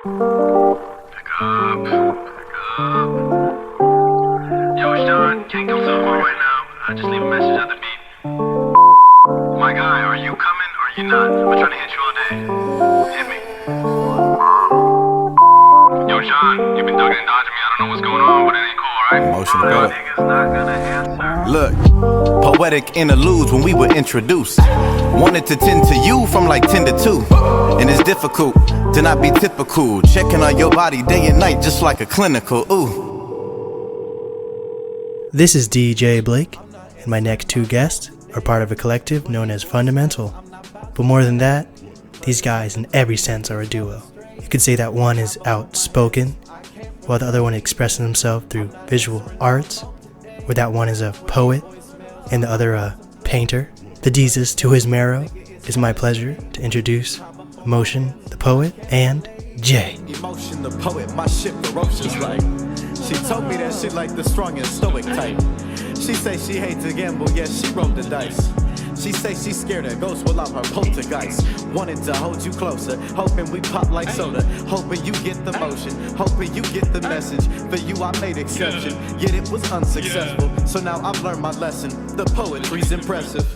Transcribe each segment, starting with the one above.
Yo, Sean, can't come to the phone right now. I just leave a message at the beat. My guy, are you coming or are you not? I'm trying to hit you all day. Hit me. Yo, Sean, you've been ducking and dodging me. I don't know what's going on, but it ain't cool, alright? Emotional Yo, poet. niggas not gonna answer. Look, poetic interludes when we were introduced. Wanted to tend to you from like 10 to 2. And it's difficult to not be typical. Checking on your body day and night just like a clinical. Ooh. This is DJ Blake, and my next two guests are part of a collective known as Fundamental. But more than that, these guys in every sense are a duo. You could say that one is outspoken, while the other one expresses himself through visual arts, or that one is a poet, and the other a painter. The Jesus to his marrow. It's my pleasure to introduce Emotion the poet and Jay. Emotion the poet, my shit ferocious like. She told me that shit like the strong and stoic type. She say she hates to gamble, yeah, she rolled the dice. She say she's scared that ghosts will out her poltergeist. Wanted to hold you closer, hoping we pop like soda. Hoping you get the motion, hoping you get the message. For you I made exception, yet it was unsuccessful. So now I've learned my lesson, the poetry's impressive.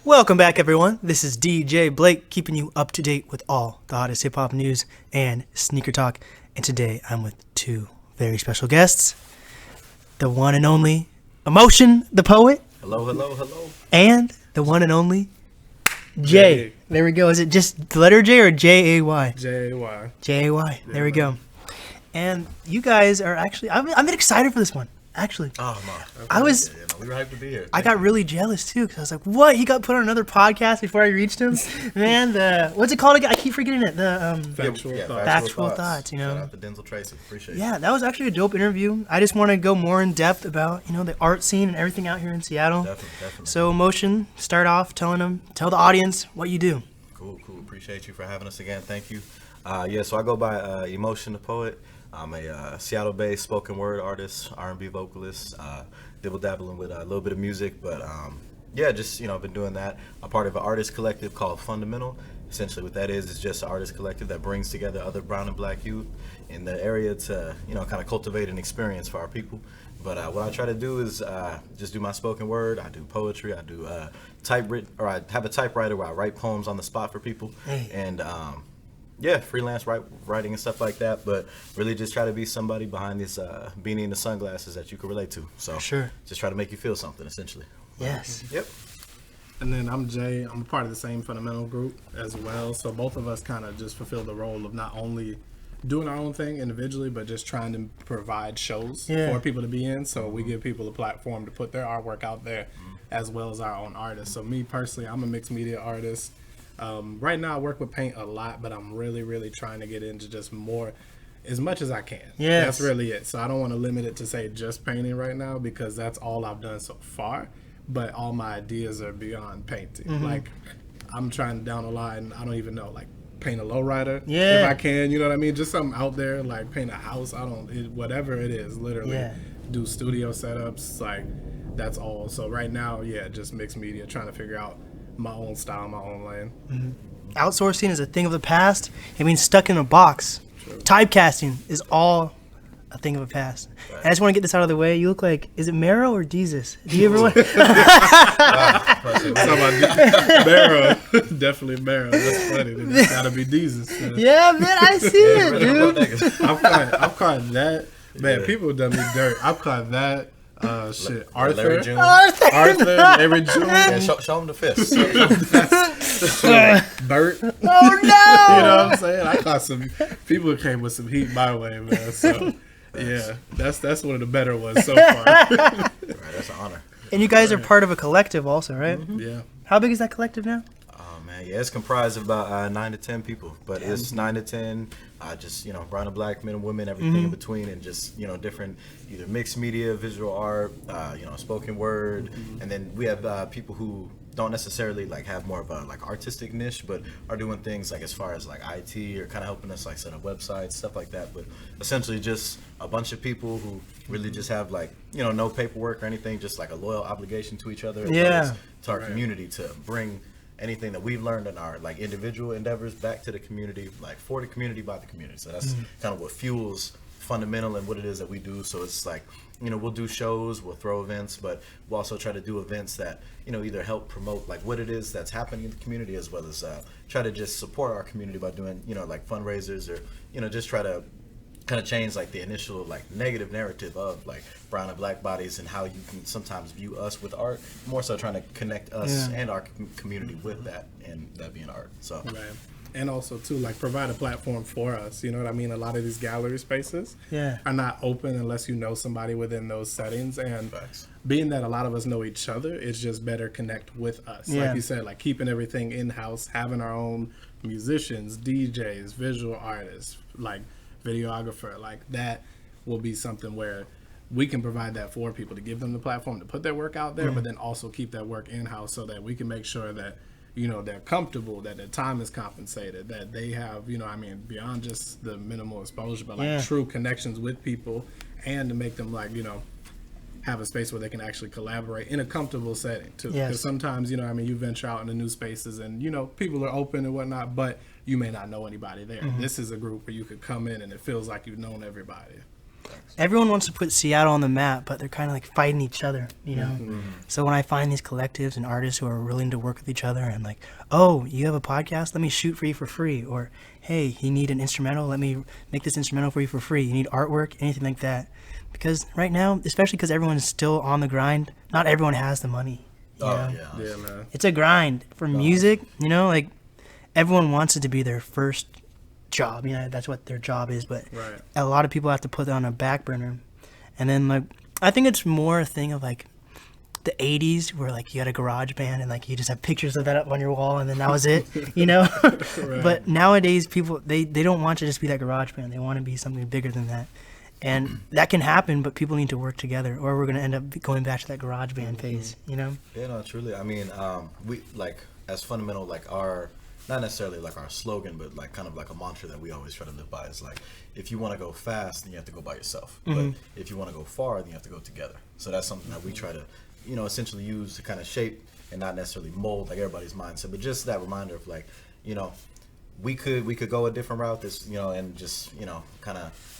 Welcome back, everyone. This is DJ Blake, keeping you up to date with all the hottest hip-hop news and sneaker talk. And today I'm with two very special guests. The one and only Emotion the poet. Hello, hello, hello. And the one and only Jay. There we go. Is it just the letter J or J-A-Y? J-A-Y. J-A-Y. There we go. And you guys are actually, I'm excited for this one, actually. Oh, man. I was... we were hyped to be here. I got really jealous too because I was like, "What? He got put on another podcast before I reached him, man." What's it called again? I keep forgetting it. Factual thoughts. Factual thoughts. You know. Shout out to Denzel Tracy. Appreciate it. Yeah, that was actually a dope interview. I just want to go more in depth about the art scene and everything out here in Seattle. Definitely. So, Emotion, start off tell the audience what you do. Cool. Appreciate you for having us again. Thank you. So I go by Emotion the poet. I'm a Seattle-based spoken word artist, R&B vocalist, dibble-dabbling with a little bit of music, but I've been doing that. I'm part of an artist collective called Fundamental. Essentially what that is just an artist collective that brings together other brown and black youth in the area to, kind of cultivate an experience for our people. But what I try to do is just do my spoken word. I do poetry. I do I have a typewriter where I write poems on the spot for people. And freelance writing and stuff like that, but really just try to be somebody behind this beanie and the sunglasses that you can relate to. So sure. Just try to make you feel something, essentially. Yes. Yep. And then I'm Jay. I'm a part of the same Fundamental group as well. So both of us kind of just fulfill the role of not only doing our own thing individually, but just trying to provide shows for people to be in. So we give people a platform to put their artwork out there as well as our own artists. So me personally, I'm a mixed media artist. Right now I work with paint a lot, but I'm really trying to get into just more, as much as I can. Yes. That's really it. So I don't want to limit it to say just painting right now because that's all I've done so far. But all my ideas are beyond painting. Mm-hmm. Like I'm trying down the line, I don't even know, like paint a lowrider Yeah. if I can, you know what I mean? Just something out there, like paint a house. Whatever it is, literally do studio setups, like that's all. So right now, just mixed media, trying to figure out my own style, my own lane. Mm-hmm. Outsourcing is a thing of the past. It means stuck in a box. True. Typecasting is all a thing of the past. Right. And I just want to get this out of the way. You look like, is it Marrow or Jesus? Do you ever want? Marrow, definitely Marrow. That's funny. It's gotta be Jesus. Yeah, man, I see it, dude. I've caught that. Man, people have done me dirt. I've caught that. Arthur, Larry June. Larry June. Yeah, show him the fist. Bert. Oh no! You know what I'm saying? I caught some people came with some heat my way, man. So that's one of the better ones so far. Right, that's an honor. And you guys are part of a collective also, right? Mm-hmm. Yeah. How big is that collective now? Oh man, it's comprised of about 9 to 10 people, but it's 9 to 10. Just brown and black men and women, everything in between, and just different either mixed media, visual art, spoken word, and then we have people who don't necessarily like have more of a like artistic niche, but are doing things like as far as like IT or kind of helping us like set up websites, stuff like that. But essentially just a bunch of people who really just have like no paperwork or anything, just like a loyal obligation to each other, as well as to our community to bring anything that we've learned in our like individual endeavors back to the community, like for the community, by the community. So that's kind of what fuels fundamental and what it is that we do. So it's like, you know, we'll do shows, we'll throw events, but we'll also try to do events that, you know, either help promote like what it is that's happening in the community, as well as try to just support our community by doing, you know, like fundraisers, or, you know, just try to kind of change like the initial like negative narrative of like brown and black bodies and how you can sometimes view us with art, more so trying to connect us and our community with that, and that being art. So Right. And also too, like, provide a platform for us. You know what I mean? A lot of these gallery spaces are not open unless you know somebody within those settings. And being that a lot of us know each other, it's just better connect with us. Like you said, like keeping everything in-house, having our own musicians, DJs, visual artists, like videographer, like that will be something where we can provide that for people, to give them the platform to put their work out there, but then also keep that work in-house so that we can make sure that, you know, they're comfortable, that their time is compensated, that they have, you know, I mean, beyond just the minimal exposure, but like true connections with people, and to make them like, you know, have a space where they can actually collaborate in a comfortable setting too. Because sometimes, you know, I mean, you venture out into new spaces and, you know, people are open and whatnot, but you may not know anybody there. This is a group where you could come in and it feels like you've known everybody. Everyone wants to put Seattle on the map, but they're kind of like fighting each other, you know? So when I find these collectives and artists who are willing to work with each other and like, oh, you have a podcast? Let me shoot for you for free. Or, hey, you need an instrumental? Let me make this instrumental for you for free. You need artwork? Anything like that. Because right now, especially because everyone's still on the grind, not everyone has the money. You know? Yeah, man. It's a grind. For music, you know, like everyone wants it to be their first job, you know, that's what their job is, but a lot of people have to put it on a back burner. And then like I think it's more a thing of like the 80s where like you had a garage band and like you just have pictures of that up on your wall and then that was it, you know. But nowadays people they don't want to just be that garage band, they want to be something bigger than that. And that can happen, but people need to work together, or we're going to end up going back to that garage band phase, you know. Yeah, no, truly. I mean, we like as fundamental, like our, not necessarily like our slogan, but like kind of like a mantra that we always try to live by is like, if you want to go fast, then you have to go by yourself. But if you want to go far, then you have to go together. So that's something that we try to, you know, essentially use to kind of shape and not necessarily mold like everybody's mindset, but just that reminder of like, you know, we could go a different route, this, you know, and just, you know, kind of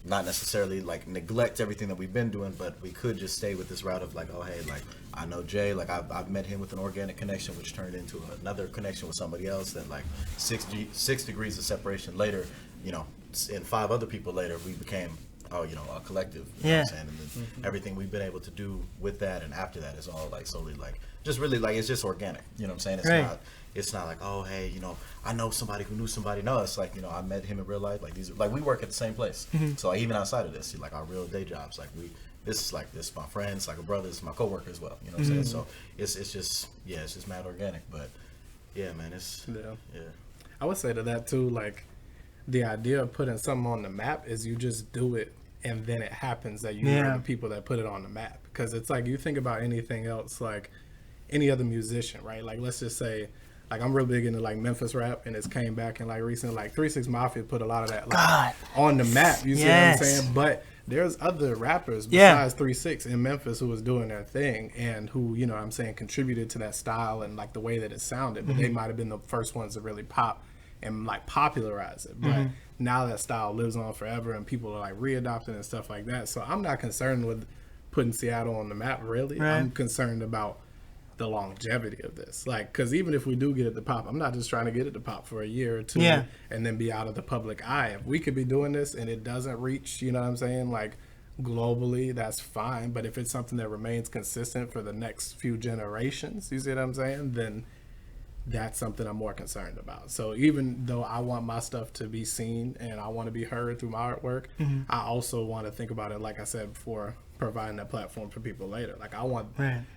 not necessarily like neglect everything that we've been doing, but we could just stay with this route of like, oh hey, like I know Jay, like I've met him with an organic connection, which turned into another connection with somebody else. That like 6 degrees of separation later, you know, and 5 other people later, we became, you know, a collective. You know what I'm saying? And then everything we've been able to do with that and after that is all like solely like just really like it's just organic. You know what I'm saying? It's not like, oh hey, you know, I know somebody who knew somebody. No, it's like, you know, I met him in real life. Like these are, like we work at the same place. So like, even outside of this, like our real day jobs, like this is my friends, like a brother, it's my coworker as well. You know what I'm saying? So it's just it's just mad organic. But yeah, man, it's I would say to that too, like the idea of putting something on the map is you just do it and then it happens that you are the people that put it on the map. Because it's like you think about anything else, like any other musician, right? Like let's just say, like I'm real big into like Memphis rap, and it's came back and like recently, like 3 6 Mafia put a lot of that like, on the map. You see what I'm saying? But there's other rappers besides 3 6 in Memphis who was doing their thing and who, you know what I'm saying, contributed to that style and like the way that it sounded. But they might have been the first ones to really pop and like popularize it. But now that style lives on forever and people are like readopting and stuff like that. So I'm not concerned with putting Seattle on the map, really. I'm concerned about the longevity of this, like, because even if we do get it to pop, I'm not just trying to get it to pop for a year or two and then be out of the public eye. If we could be doing this and it doesn't reach, you know what I'm saying, like globally, that's fine. But if it's something that remains consistent for the next few generations, you see what I'm saying, then that's something I'm more concerned about. So even though I want my stuff to be seen and I want to be heard through my artwork, I also want to think about it, like I said before, providing that platform for people later. Like I want,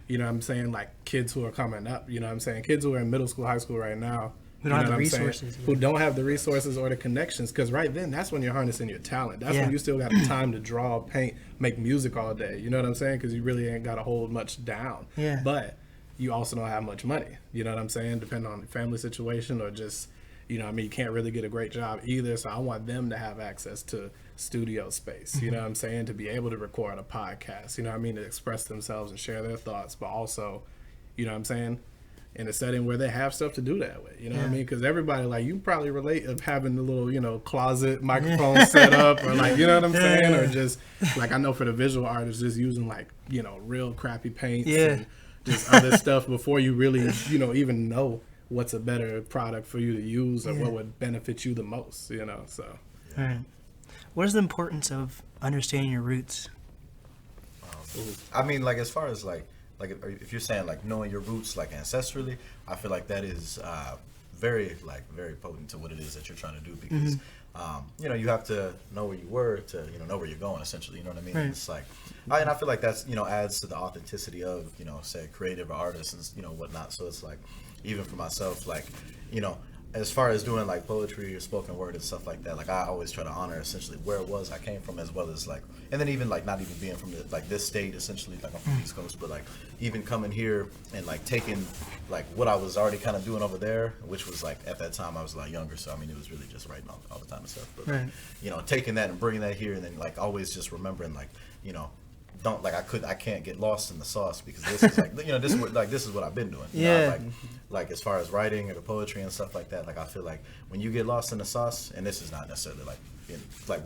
you know what I'm saying, like kids who are coming up, you know what I'm saying, kids who are in middle school, high school right now, who don't have the resources, who don't have the resources or the connections, because right then that's when you're harnessing your talent. That's when you still got the time to draw, paint, make music all day. You know what I'm saying? Because you really ain't got to hold much down. But you also don't have much money. You know what I'm saying? Depending on the family situation or just, you know what I mean, you can't really get a great job either. So I want them to have access to studio space, you know what I'm saying, to be able to record a podcast, you know what I mean, to express themselves and share their thoughts, but also, you know what I'm saying, in a setting where they have stuff to do that with. You know what I mean? Because everybody, like, you probably relate of having the little, you know, closet microphone set up, or like, you know what I'm saying? Or just, like, I know for the visual artists, just using, like, you know, real crappy paints and just other stuff before you really, you know, even know what's a better product for you to use or what would benefit you the most, you know, so. Right. What is the importance of understanding your roots? I mean, like, as far as, like if you're saying, like, knowing your roots, like, ancestrally, I feel like that is very potent to what it is that you're trying to do, because, you know, you have to know where you were to, you know where you're going, essentially, you know what I mean? Right. It's like, and I feel like that's, you know, adds to the authenticity of, you know, say, creative artists and, you know, whatnot. So it's like, even for myself, like, you know, as far as doing, like, poetry or spoken word and stuff like that, like, I always try to honor essentially where it was I came from, as well as, like, and then even, like, not even being from like this state, essentially, like, I'm from the East Coast, but, like, even coming here and, like, taking, like, what I was already kind of doing over there, which was, like, at that time I was a lot younger, so I mean, it was really just writing all the time and stuff, but like, you know, taking that and bringing that here, and then, like, always just remembering, like, you know, don't, like, I can't get lost in the sauce, because this is, like, you know, this is what I've been doing. You know, like as far as writing or the poetry and stuff like that, like, I feel like when you get lost in the sauce, and this is not necessarily like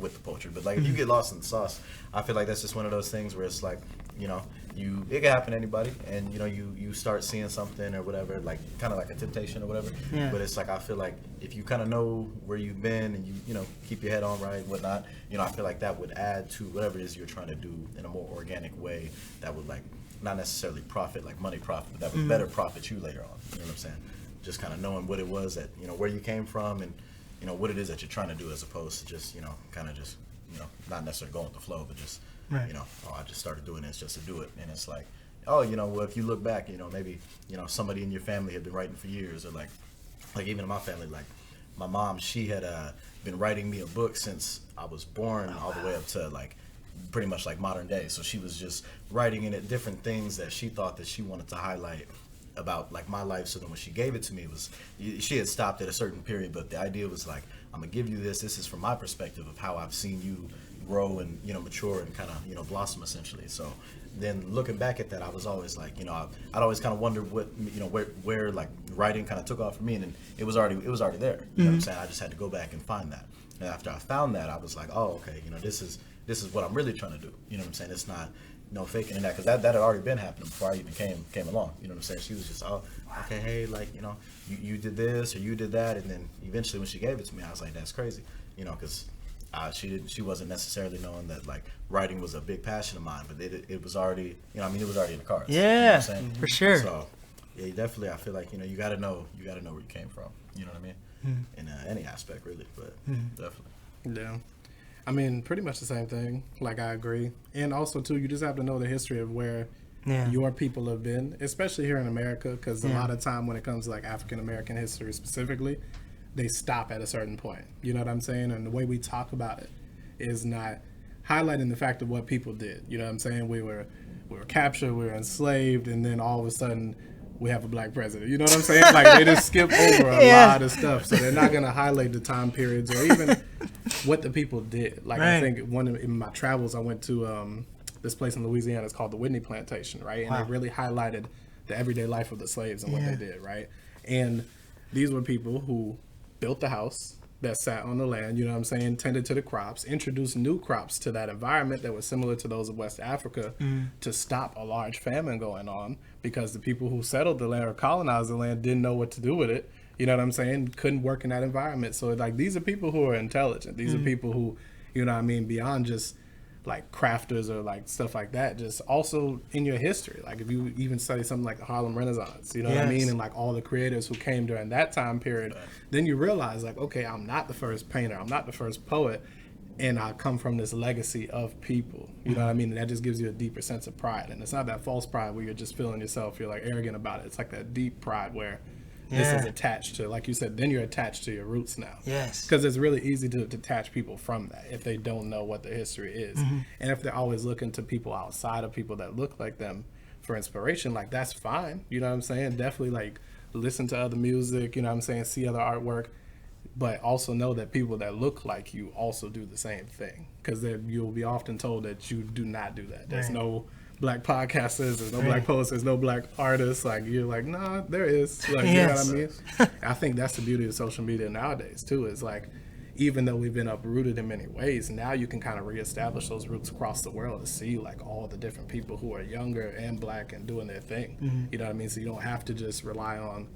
with the poetry, but, like, if you get lost in the sauce, I feel like that's just one of those things where it's like, you know, it can happen to anybody, and, you know, you start seeing something or whatever, like, kind of like a temptation or whatever, but it's like, I feel like if you kind of know where you've been, and you know, keep your head on right and whatnot, you know, I feel like that would add to whatever it is you're trying to do in a more organic way that would, like, not necessarily profit, like money profit, but that would better profit you later on. You know what I'm saying? Just kind of knowing what it was that, you know, where you came from, and, you know, what it is that you're trying to do, as opposed to just, you know, kind of just, you know, not necessarily going with the flow, but just, you know, oh, I just started doing this just to do it. And it's like, oh, you know, well, if you look back, you know, maybe, you know, somebody in your family had been writing for years, or like even in my family, like, my mom, she had been writing me a book since I was born, all the way up to, like, pretty much like modern day. So she was just writing in it different things that she thought that she wanted to highlight about, like, my life. So then when she gave it to me, she had stopped at a certain period, but the idea was like, I'm gonna give you this is from my perspective of how I've seen you grow and, you know, mature and kind of, you know, blossom, essentially. So then looking back at that, I was always like, you know, I'd always kind of wondered what, you know, where like writing kind of took off for me, and then it was already there. You know what I'm saying? I just had to go back and find that. And after I found that, I was like, oh, okay, you know, this is what I'm really trying to do. You know what I'm saying? It's not no faking in that, because that had already been happening before I even came along. You know what I'm saying? She was just, oh, okay, hey, like, you know, you did this or you did that, and then eventually when she gave it to me, I was like, that's crazy, you know, because she wasn't necessarily knowing that, like, writing was a big passion of mine, but it was already, you know, I mean, it was already in the cards. Yeah, you know what I'm saying? for sure. So yeah, definitely, I feel like, you know, you got to know where you came from. You know what I mean? In any aspect, really, but definitely. Yeah. I mean, pretty much the same thing. Like, I agree. And also, too, you just have to know the history of where your people have been, especially here in America, because a lot of time when it comes to, like, African-American history specifically, they stop at a certain point. You know what I'm saying? And the way we talk about it is not highlighting the fact of what people did. You know what I'm saying? We were captured, we were enslaved, and then all of a sudden we have a black president. You know what I'm saying? Like, they just skip over a lot of stuff. So they're not going to highlight the time periods or even what the people did. Like, I think in my travels, I went to this place in Louisiana. It's called the Whitney Plantation, right? And they really highlighted the everyday life of the slaves and what they did, right? And these were people who built the house that sat on the land, you know what I'm saying, tended to the crops, introduced new crops to that environment that was similar to those of West Africa to stop a large famine going on, because the people who settled the land or colonized the land didn't know what to do with it. You know what I'm saying? Couldn't work in that environment. So, like, these are people who are intelligent. These are people who, you know what I mean, beyond just like crafters or like stuff like that, just also in your history. Like, if you even study something like the Harlem Renaissance, you know what I mean? And like all the creators who came during that time period, then you realize, like, okay, I'm not the first painter, I'm not the first poet, and I come from this legacy of people. You know what I mean? And that just gives you a deeper sense of pride. And it's not that false pride where you're just feeling yourself, you're like arrogant about it. It's like that deep pride where this is attached to, like you said, then you're attached to your roots now. Yes. Because it's really easy to detach people from that if they don't know what the history is. And if they're always looking to people outside of people that look like them for inspiration, like, that's fine. You know what I'm saying? Definitely, like, listen to other music, you know what I'm saying? See other artwork. But also know that people that look like you also do the same thing. Because you'll be often told that you do not do that. There's no black podcasters, there's no black poets, there's no black artists. Like, you're like, nah, there is. Like, you know what I mean? I think that's the beauty of social media nowadays too, is like, even though we've been uprooted in many ways, now you can kind of reestablish those roots across the world to see like all the different people who are younger and black and doing their thing. You know what I mean? So you don't have to just rely on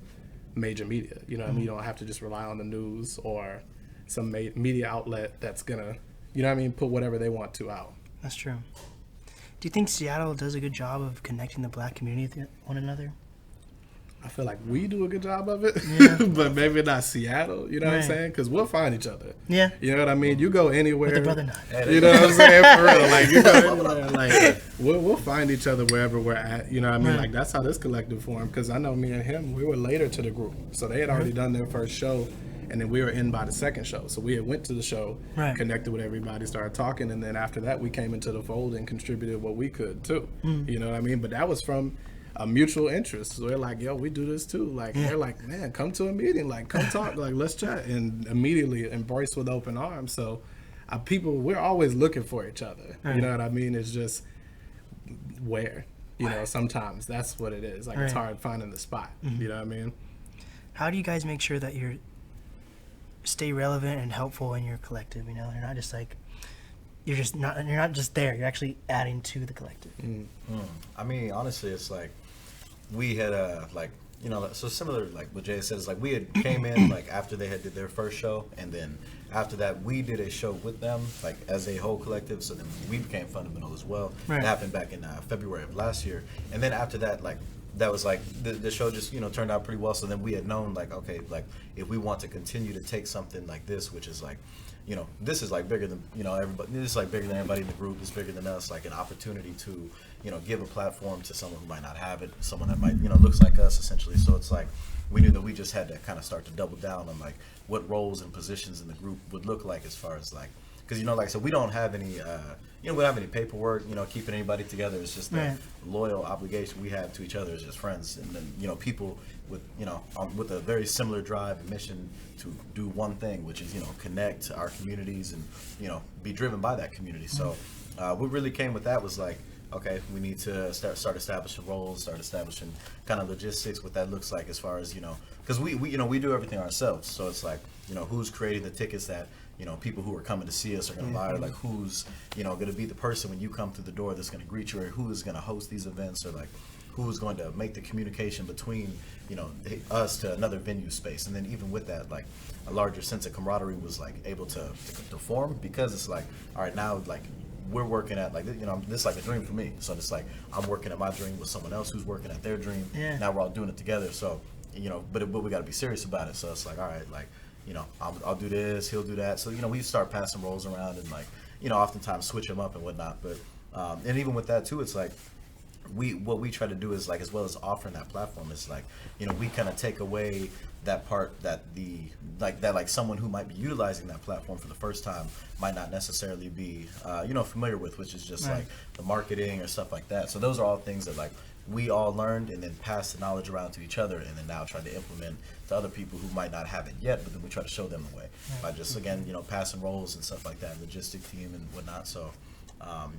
major media. You know what I mean? You don't have to just rely on the news or some media outlet that's gonna, you know what I mean, put whatever they want to out. That's true. Do you think Seattle does a good job of connecting the black community with one another? I feel like we do a good job of it, Yeah. but maybe not Seattle, you know what I'm saying? Because we'll find each other. Yeah. You know what I mean? You go anywhere. With the brother knife. You know what I'm saying? For real. Like, you go anywhere. Like, we'll find each other wherever we're at. You know what I mean? Right. Like, that's how this collective formed. Because I know me and him, we were later to the group. So they had already done their first show, and then we were in by the second show. So we had went to the show, Right. connected with everybody, started talking, and then after that, we came into the fold and contributed what we could, too. You know what I mean? But that was from a mutual interest. So they're like, yo, we do this too. Like, they're like, man, come to a meeting. Like, come talk. Like, let's chat. And immediately embraced with open arms. So people, we're always looking for each other. You know what I mean? It's just where, you know, sometimes that's what it is. Like, it's hard finding the spot. You know what I mean? How do you guys make sure that you're stay relevant and helpful in your collective? You know, you're not just like, you're not just there. You're actually adding to the collective. I mean, honestly, it's like we had like, you know, so similar like what Jay said, is like we had came in like after they had did their first show, and then after that we did a show with them like as a whole collective. So then we became Fundamental as well. Right. It happened back in February of last year, and then after that, like that was like the show just, you know, turned out pretty well. So then we had known like, okay, like if we want to continue to take something like this, which is like, you know, this is like bigger than, you know, everybody, this is like bigger than everybody in the group, it's bigger than us, like an opportunity to, you know, give a platform to someone who might not have it, someone that might, you know, looks like us essentially. So it's like we knew that we just had to kind of start to double down on like what roles and positions in the group would look like, as far as like, because, you know, like I said, we don't have any, you know, we don't have any paperwork, you know, keeping anybody together. It's just the loyal obligation we have to each other as just friends. And then, you know, people with, you know, with a very similar drive and mission to do one thing, which is, you know, connect our communities and, you know, be driven by that community. So what really came with that was like, okay, we need to start establishing roles, start establishing kind of logistics, what that looks like, as far as, you know, because we you know, we do everything ourselves. So it's like, you know, who's creating the tickets that, you know, people who are coming to see us are going to buy, or like who's, you know, going to be the person when you come through the door that's going to greet you, or who is going to host these events, or like who's going to make the communication between, you know, us to another venue space. And then even with that, like a larger sense of camaraderie was like able to form, because it's like, all right, now like we're working at like, you know, this is like a dream for me. So it's like I'm working at my dream with someone else who's working at their dream. Yeah. Now we're all doing it together. So, you know, but we got to be serious about it. So it's like, all right, like, you know, I'll do this, he'll do that. So, you know, we start passing roles around and like, you know, oftentimes switch them up and whatnot. But and even with that too, it's like what we try to do is like, as well as offering that platform, is like, you know, we kind of take away that part that like someone who might be utilizing that platform for the first time might not necessarily be you know, familiar with, which is just like the marketing or stuff like that. So those are all things that like we all learned and then passed the knowledge around to each other, and then now try to implement to other people who might not have it yet, but then we try to show them the way by just, again, you know, passing roles and stuff like that, logistic team and whatnot. So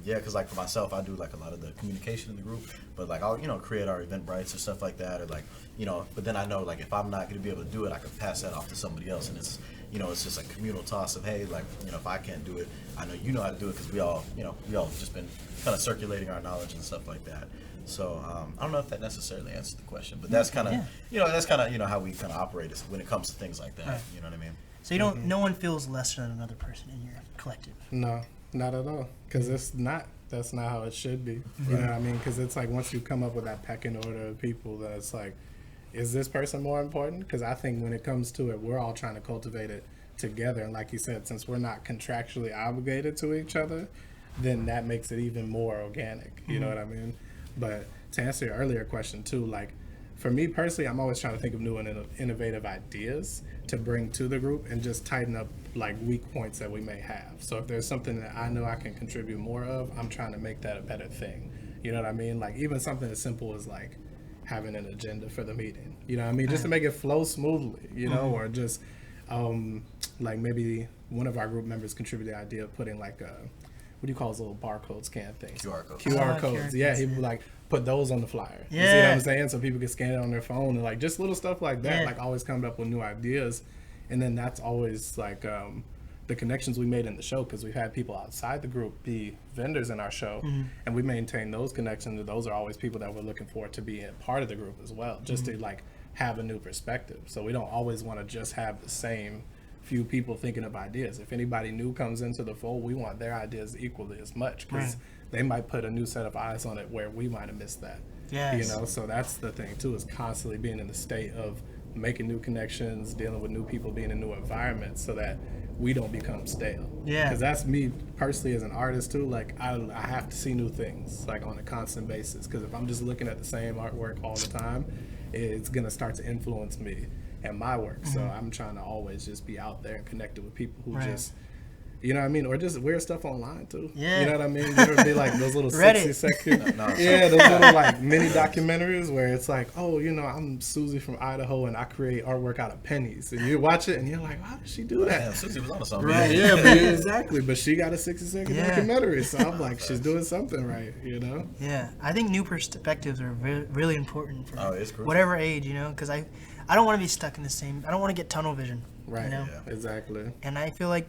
yeah, because like for myself, I do like a lot of the communication in the group, but like I'll, you know, create our Eventbrites or stuff like that, or like, you know, but then I know like if I'm not going to be able to do it, I can pass that off to somebody else, and it's, you know, it's just a communal toss of, hey, like, you know, if I can't do it, I know you know how to do it, because we all, you know, we all just been kind of circulating our knowledge and stuff like that. So I don't know if that necessarily answers the question, but that's kind of, you know, that's kind of, you know, how we kind of operate when it comes to things like that. You know what I mean? So you don't, no one feels lesser than another person in your collective. No, not at all. Because that's not how it should be. You know what I mean? Because it's like, once you come up with that pecking order of people, that it's like, is this person more important? Because I think when it comes to it, we're all trying to cultivate it together. And like you said, since we're not contractually obligated to each other, then that makes it even more organic. You know what I mean? But to answer your earlier question too, like for me personally, I'm always trying to think of new and innovative ideas to bring to the group and just tighten up like weak points that we may have. So if there's something that I know I can contribute more of, I'm trying to make that a better thing. You know what I mean? Like even something as simple as like having an agenda for the meeting. You know what I mean? Just to make it flow smoothly, you know, or just like maybe one of our group members contributed the idea of putting like what do you call those little barcode scan things? QR codes. QR QR codes. Yeah, codes, he would like put those on the flyer. You see Yeah. what I'm saying? So people can scan it on their phone and like just little stuff like that. Yeah. Like always coming up with new ideas, and then that's always like the connections we made in the show, because we've had people outside the group be vendors in our show, and we maintain those connections. And those are always people that we're looking for to be a part of the group as well, just to like have a new perspective. So we don't always want to just have the same few people thinking of ideas. If anybody new comes into the fold, we want their ideas equally as much, because they might put a new set of eyes on it where we might have missed that. Yes. You know, so that's the thing too, is constantly being in the state of making new connections, dealing with new people, being in new environments, so that we don't become stale. Yeah. Because that's me personally as an artist too. Like I have to see new things like on a constant basis. Because if I'm just looking at the same artwork all the time, it's gonna start to influence me and my work. So I'm trying to always just be out there and connected with people who just, you know what I mean, or just weird stuff online too. Yeah. You know what I mean? There would be like those little Reddit. 60-second, yeah, those little like mini documentaries where it's like, oh, you know, I'm Susie from Idaho and I create artwork out of pennies, and you watch it and you're like, how did she do that? Damn, Susie was on to something. Right, yeah, but exactly. But she got a 60-second Yeah. documentary, so I'm like, she's doing something right, you know? Yeah, I think new perspectives are really important for It's crucial. whatever age, you know, because I don't want to be stuck in the same. I don't want to get tunnel vision. Right, You know, exactly. and I feel like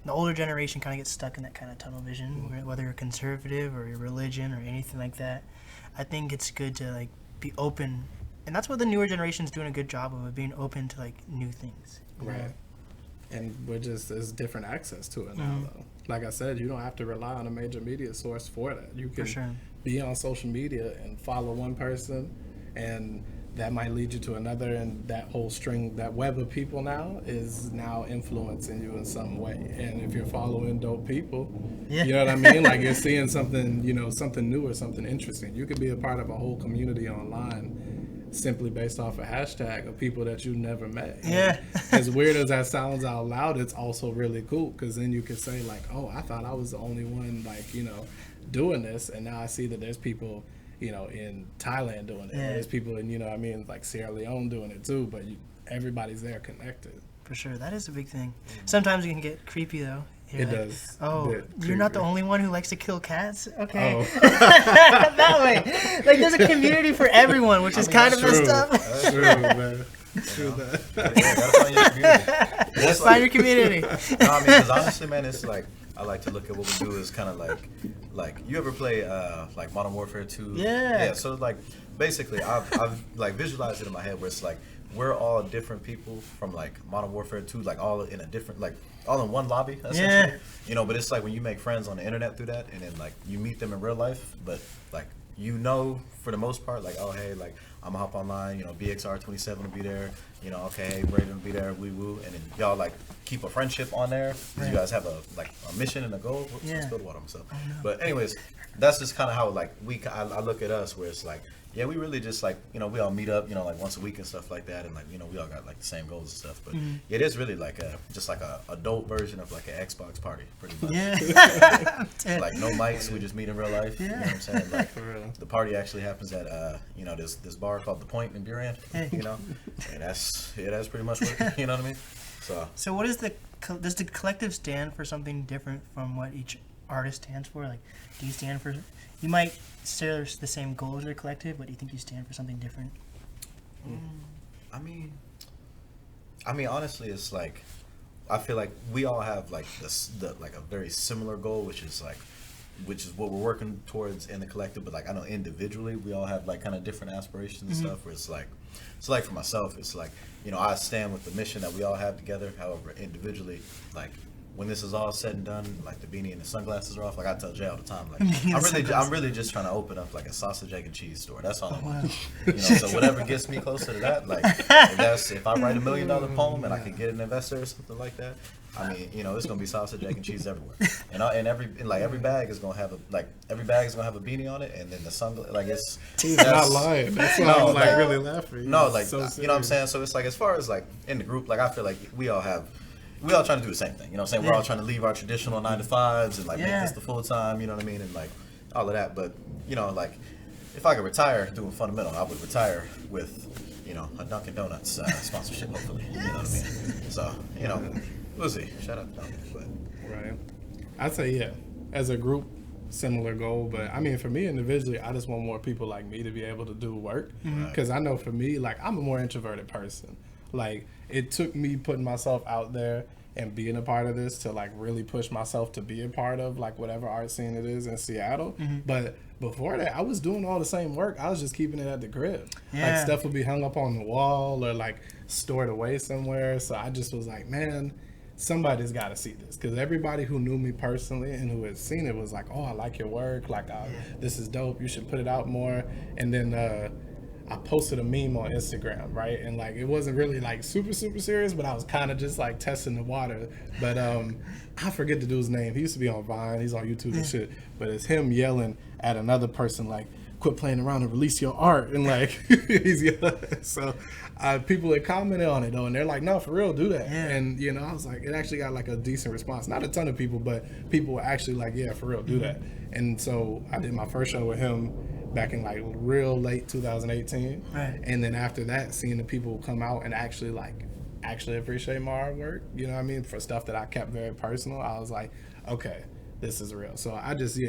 the older generation kind of gets stuck in that kind of tunnel vision, whether you're conservative or your religion or anything like that. I think it's good to like be open, and that's what the newer generation's doing a good job of being open to like new things. you know? Right. And there's different access to it now, though. Like I said, you don't have to rely on a major media source for that. You can sure. be on social media and follow one person, and that might lead you to another, and that whole string, that web of people now is now influencing you in some way. And if you're following dope people, Yeah. you know what I mean? Like you're seeing something, you know, something new or something interesting. You could be a part of a whole community online simply based off a hashtag of people that you never met. Yeah. And as weird as that sounds out loud, it's also really cool, because then you can say like, oh, I thought I was the only one, like, you know, doing this, and now I see that there's people, you know, in Thailand doing it. Yeah. There's people in, you know what I mean, like Sierra Leone doing it too, but everybody's there connected. For sure, that is a big thing. Sometimes it can get creepy though. You're It like, does. Oh, get you're not the creepy. only one who likes to kill cats? Okay. Oh, That way. Like, there's a community for everyone, which is kind of that's messed up. That's true, man. True that. Yeah, gotta find your community. That's Find your community. No, I mean, because honestly, man, it's like I like to look at what we do as kind of like you ever play like Modern Warfare 2? Yeah. Yeah. So like basically, I've like visualized it in my head where it's like we're all different people from like Modern Warfare 2, like all in a different like all in one lobby essentially. Yeah. You know, but it's like when you make friends on the internet through that, and then like you meet them in real life, but like you know for the most part, like, oh hey, like I'm gonna hop online, you know, BXR27 will be there, you know, okay, hey, Braden will be there, woo woo, and then y'all like keep a friendship on there. You guys have a like a mission and a goal. Whoops, Yeah. I spilled water on myself. But anyways, that's just kind of how like I look at us, where it's like, yeah, we really just like, you know, we all meet up, you know, like once a week and stuff like that, and like, you know, we all got like the same goals and stuff. But it is really like just like a adult version of like an Xbox party, pretty much. Yeah. Like no mics, we just meet in real life. You know what I'm saying? Like For real. the party actually happens at you know, this bar called The Point in Buran, you know, and that's pretty much what, you know what I mean? So what is does the collective stand for something different from what each artist stands for? Like, do you stand for, you might share the same goals as your collective, but do you think you stand for something different? I mean, honestly, it's like I feel like we all have like like a very similar goal, which is what we're working towards in the collective. But like I know individually, we all have like kind of different aspirations and stuff. Where it's like for myself, it's like, you know, I stand with the mission that we all have together. However, individually, like when this is all said and done, like the beanie and the sunglasses are off, like I tell Jay all the time, like I'm really just trying to open up like a sausage, egg, and cheese store. That's all I want. You know, so whatever gets me closer to that, like if I write $1 million poem and I can get an investor or something like that, I mean, you know, it's gonna be sausage, egg, and cheese everywhere. And every bag is gonna have a beanie on it, and then the sunglasses, like it's. He's not lying. That's why I'm like really laughing. No, like So you know what I'm saying. So it's like as far as like in the group, like I feel like we all trying to do the same thing. You know what I'm saying? We're all trying to leave our traditional 9-to-5s and like make this the full time. You know what I mean? And like all of that. But you know, like if I could retire doing fundamental, I would retire with, you know, a Dunkin' Donuts sponsorship, hopefully. You know what I mean? So you know, we'll see. Shout out to Dunkin'. But Right. I'd say, yeah. as a group, similar goal. But I mean, for me individually, I just want more people like me to be able to do work, because I know for me, like, I'm a more introverted person. Like, it took me putting myself out there and being a part of this to like really push myself to be a part of like whatever art scene it is in Seattle. But before that, I was doing all the same work. I was just keeping it at the crib. Like, stuff would be hung up on the wall or like stored away somewhere. So I just was like, man, somebody's got to see this, because everybody who knew me personally and who had seen it was like, oh, I like your work, like, this is dope, you should put it out more. And then I posted a meme on Instagram, right? And like, it wasn't really like super serious, but I was kind of just like testing the water. But I forget the dude's name. He used to be on Vine, he's on YouTube and shit, but it's him yelling at another person like, quit playing around and release your art. And like, he's yelling. So people had commented on it though, and they're like, no, for real, do that. And you know, I was like, it actually got like a decent response. Not a ton of people, but people were actually like, yeah, for real, do that. And so I did my first show with him back in like real late 2018. And then after that, seeing the people come out and actually appreciate my artwork, you know what I mean, for stuff that I kept very personal, I was like, okay, this is real. So I just,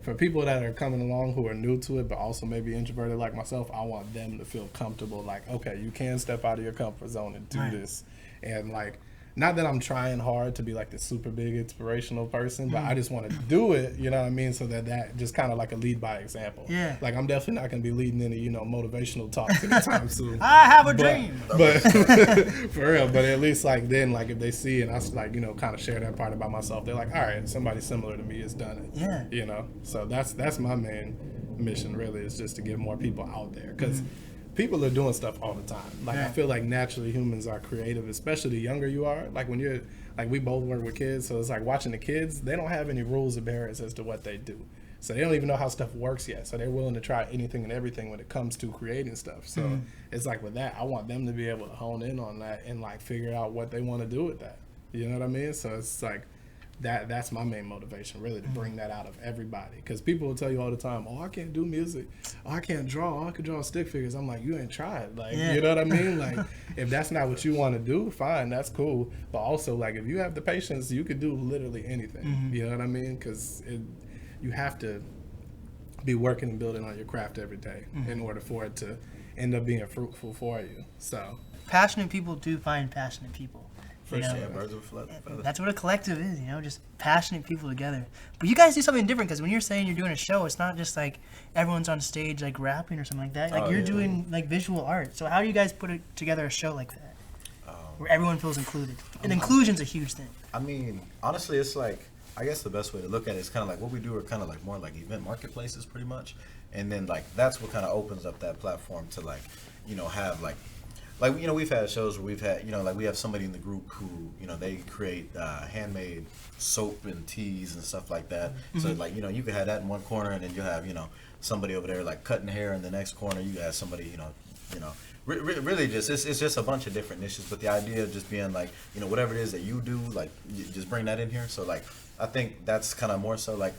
for people that are coming along who are new to it, but also maybe introverted like myself, I want them to feel comfortable. Like, okay, you can step out of your comfort zone and do this. And like, not that I'm trying hard to be like this super big inspirational person, but I just want to do it, you know what I mean? So that just kind of like a lead by example. Like, I'm definitely not going to be leading any, motivational talks anytime soon. I have a dream. But for real, but at least like then, like if they see and I like, kind of share that part about myself, they're like, all right, somebody similar to me has done it. So that's my main mission really, is just to get more people out there, because people are doing stuff all the time. Like, I feel like naturally humans are creative, especially the younger you are. Like, when you're, like, we both work with kids, so it's like watching the kids, they don't have any rules or barriers as to what they do. So they don't even know how stuff works yet. So they're willing to try anything and everything when it comes to creating stuff. So it's like with that, I want them to be able to hone in on that and like figure out what they want to do with that. You know what I mean? So it's like, that's my main motivation, really, to bring that out of everybody. Because people will tell you all the time, oh, I can't do music, oh, I can't draw, I could draw stick figures. I'm like, you ain't tried. Like, you know what I mean? Like, if that's not what you want to do, fine, that's cool. But also, like, if you have the patience, you could do literally anything. You know what I mean? Because you have to be working and building on your craft every day in order for it to end up being fruitful for you. So passionate people do find passionate people. Birds of a feather. That's what a collective is, just passionate people together. But you guys do something different, because when you're saying you're doing a show, it's not just like everyone's on stage like rapping or something like that. Like, you're doing like visual art. So how do you guys put together a show like that, where everyone feels included? And inclusion's a huge thing. I mean, honestly, it's like, I guess the best way to look at it is kind of like what we do are kind of like more like event marketplaces, pretty much. And then like that's what kind of opens up that platform to like, have like we've had shows where we've had, like we have somebody in the group who, they create handmade soap and teas and stuff like that. So like, you could have that in one corner, and then you have, somebody over there like cutting hair in the next corner. You have somebody, really just, it's just a bunch of different niches. But the idea of just being like, whatever it is that you do, like, you just bring that in here. So like, I think that's kind of more so like,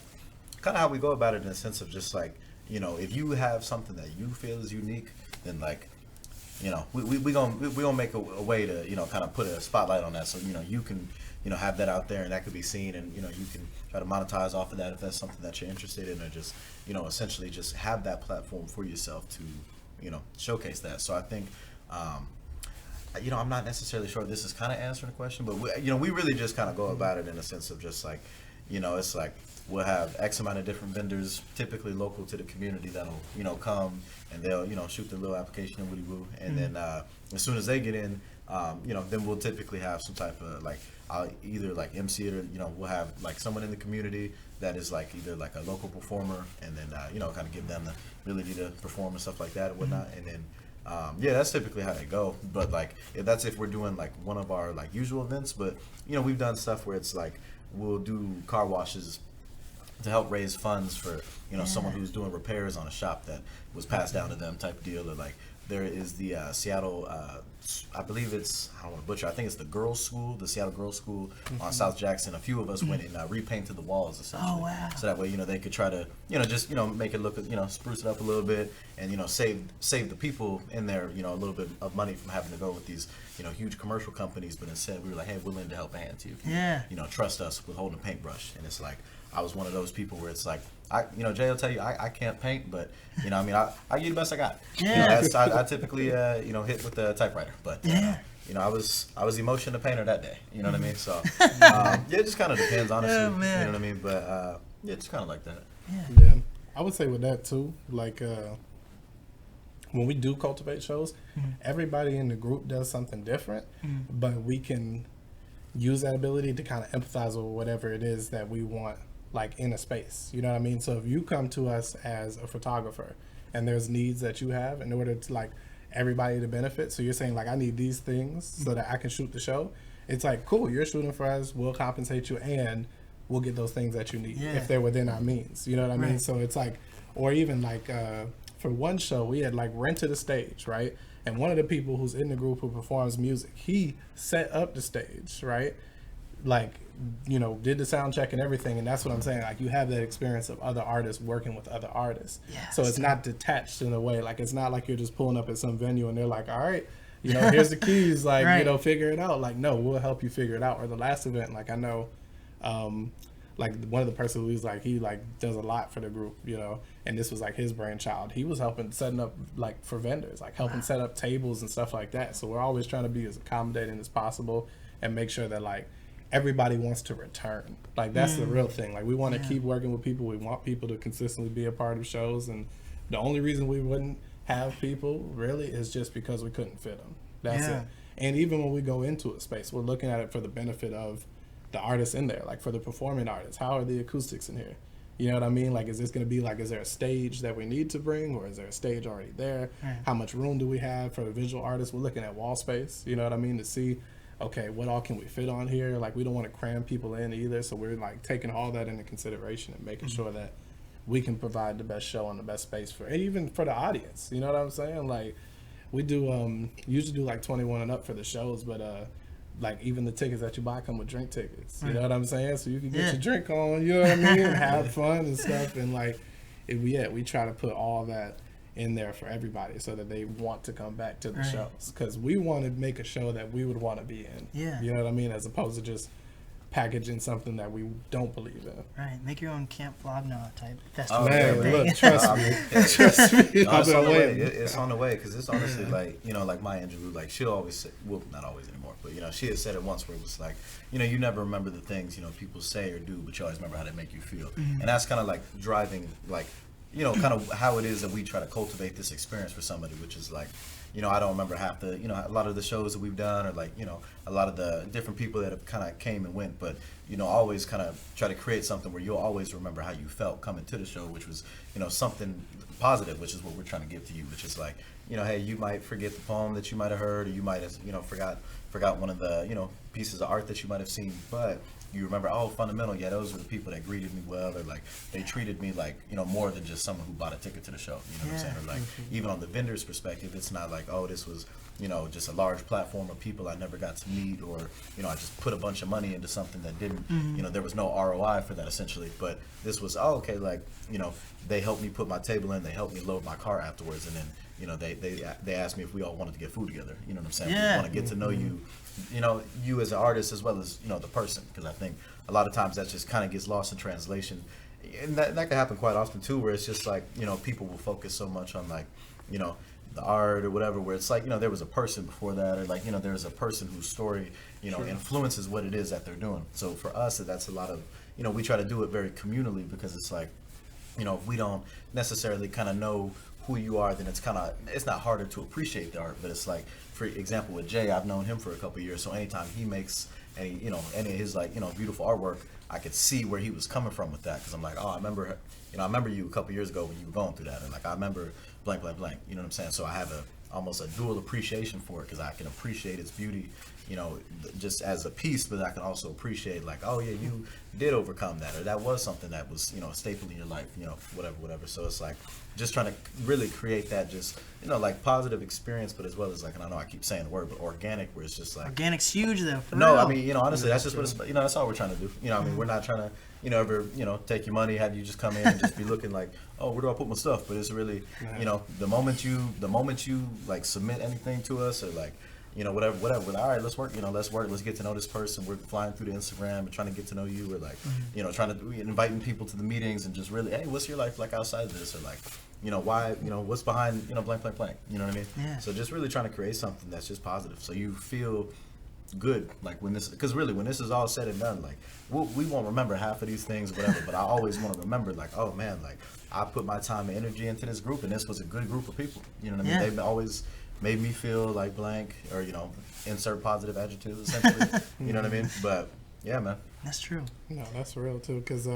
kind of how we go about it, in the sense of just like, if you have something that you feel is unique, then like, we gonna make a way to kind of put a spotlight on that, so you can have that out there, and that could be seen, and you can try to monetize off of that if that's something that you're interested in, or just essentially just have that platform for yourself to showcase that. So I think I'm not necessarily sure this is kind of answering the question, but we really just kind of go about it in a sense of just like, it's like we'll have X amount of different vendors, typically local to the community, that'll come, and they'll shoot their little application and woody woo, and then as soon as they get in, then we'll typically have some type of like, I'll either like MC it, or we'll have like someone in the community that is like either like a local performer, and then kind of give them the ability to perform and stuff like that and whatnot, and then that's typically how they go. But like, if we're doing like one of our like usual events, but we've done stuff where it's like we'll do car washes to help raise funds for someone who's doing repairs on a shop that was passed down to them, type of deal. Or like, there is the Seattle, I believe it's, I don't want to butcher, I think it's the girls' school, the Seattle Girls' School on South Jackson. A few of us went and repainted the walls, essentially. Oh, wow. So that way, they could try to, just, make it look, spruce it up a little bit, and, save the people in there, a little bit of money from having to go with these, huge commercial companies. But instead, we were like, hey, we're willing to help a hand to you. If you, trust us with holding a paintbrush. And it's like, I was one of those people where it's like, Jay will tell you I can't paint, but I give you the best I got. Yeah. I typically hit with the typewriter, but I was emotion the painter that day. You know what I mean? So it just kind of depends, honestly. Oh, man. You know what I mean? But it's kind of like that. Yeah, I would say with that too, like when we do cultivate shows, everybody in the group does something different, but we can use that ability to kind of empathize with whatever it is that we want, like in a space. You know what I mean? So if you come to us as a photographer and there's needs that you have in order to like everybody to benefit, so you're saying like, I need these things so that I can shoot the show. It's like, cool, you're shooting for us, we'll compensate you and we'll get those things that you need if they're within our means. You know what I mean? So it's like, or even like for one show, we had like rented a stage, right? And one of the people who's in the group who performs music, he set up the stage, right? Like, did the sound check and everything. And that's what I'm saying. Like, you have that experience of other artists working with other artists. Yes. So it's not detached in a way. Like, it's not like you're just pulling up at some venue and they're like, all right, here's the keys, like, right. Figure it out. Like, no, we'll help you figure it out. Or the last event, like, I know, like one of the person who's like, he like does a lot for the group, and this was like his brainchild. He was setting up like for vendors, like helping set up tables and stuff like that. So we're always trying to be as accommodating as possible and make sure that like everybody wants to return. Like that's the real thing. Like we want to keep working with people. We want people to consistently be a part of shows, and the only reason we wouldn't have people really is just because we couldn't fit them. That's it. And even when we go into a space, we're looking at it for the benefit of the artists in there, like for the performing artists. How are the acoustics in here? You know what I mean? Like, is this going to be like, is there a stage that we need to bring, or is there a stage already there? Right. How much room do we have for the visual artists? We're looking at wall space, you know what I mean? To see, okay, what all can we fit on here? Like, we don't want to cram people in either. So we're like taking all that into consideration and making sure that we can provide the best show and the best space for, and even for the audience. You know what I'm saying? Like, we do, usually do like 21 and up for the shows, but, like even the tickets that you buy come with drink tickets. You know what I'm saying? So you can get your drink on, you know what I mean? And have fun and stuff. And like, we try to put all that in there for everybody so that they want to come back to the shows. Because we want to make a show that we would want to be in. Yeah. You know what I mean? As opposed to just packaging something that we don't believe in. Right. Make your own Camp Flognaw type festival. Oh, man, look, trust me. Trust me. No, it's on the way. It's on the way, because it's honestly like, like Maya Angelou, like she'll always say, well, not always anymore, but she had said it once where it was like, you never remember the things, people say or do, but you always remember how they make you feel. And that's kind of like driving, like, kind of how it is that we try to cultivate this experience for somebody, which is like, I don't remember half the, a lot of the shows that we've done, or like, a lot of the different people that have kind of came and went, but, always kind of try to create something where you'll always remember how you felt coming to the show, which was, something positive, which is what we're trying to give to you, which is like, hey, you might forget the poem that you might have heard, or you might have, forgot one of the, pieces of art that you might have seen, but you remember, oh, fundamental, those were the people that greeted me well, or like they treated me like, more than just someone who bought a ticket to the show, you know what I'm saying? Or like, even on the vendor's perspective, it's not like, oh, this was, just a large platform of people I never got to meet, or, I just put a bunch of money into something that didn't, there was no ROI for that essentially, but this was, oh, okay, like, they helped me put my table in, they helped me load my car afterwards, and then, they asked me if we all wanted to get food together, you know what I'm saying? We want to get to know you, you as an artist as well as, the person, because I think a lot of times that just kind of gets lost in translation, and that can happen quite often too, where it's just like, people will focus so much on like, the art or whatever, where it's like, there was a person before that, or like, there's a person whose story, influences what it is that they're doing. So for us, that's a lot of, we try to do it very communally, because it's like, if we don't necessarily kind of know who you are, then it's not harder to appreciate the art. But it's like, for example, with Jay, I've known him for a couple of years, so anytime he makes any of his like, beautiful artwork, I could see where he was coming from with that, because I'm like, oh, I remember you a couple of years ago when you were going through that, and like I remember blank, blank, blank, you know what I'm saying? So I have almost a dual appreciation for it, because I can appreciate its beauty, just as a piece, but I can also appreciate like, oh yeah, you did overcome that, or that was something that was, a staple in your life, whatever. So it's like just trying to really create that just, like positive experience, but as well as like, and I know I keep saying the word, but organic, where it's just like. Organic's huge though. No, I mean, honestly, that's just what it's, that's all we're trying to do. I mean, we're not trying to, ever, take your money, have you just come in and just be looking like, oh, where do I put my stuff? But it's really, the moment you like submit anything to us, or like, you know, whatever. All right, let's work. You know, let's get to know this person. We're flying through the Instagram and trying to get to know you. We're like, you know, inviting people to the meetings and just really, hey, what's your life like outside of this? Or like, you know, why, you know, what's behind, you know, blank. You know what I mean? Yeah. So just really trying to create something that's just positive. So you feel good, like when this, because really when this is all said and done, like we won't remember half of these things, whatever. But I always want to remember, like, oh man, like I put my time and energy into this group, and this was a good group of people. You know what I mean? Yeah. They've always made me feel like blank, or you know, insert positive adjectives essentially. You know what I mean? But yeah, man. That's true. No, that's real too. Because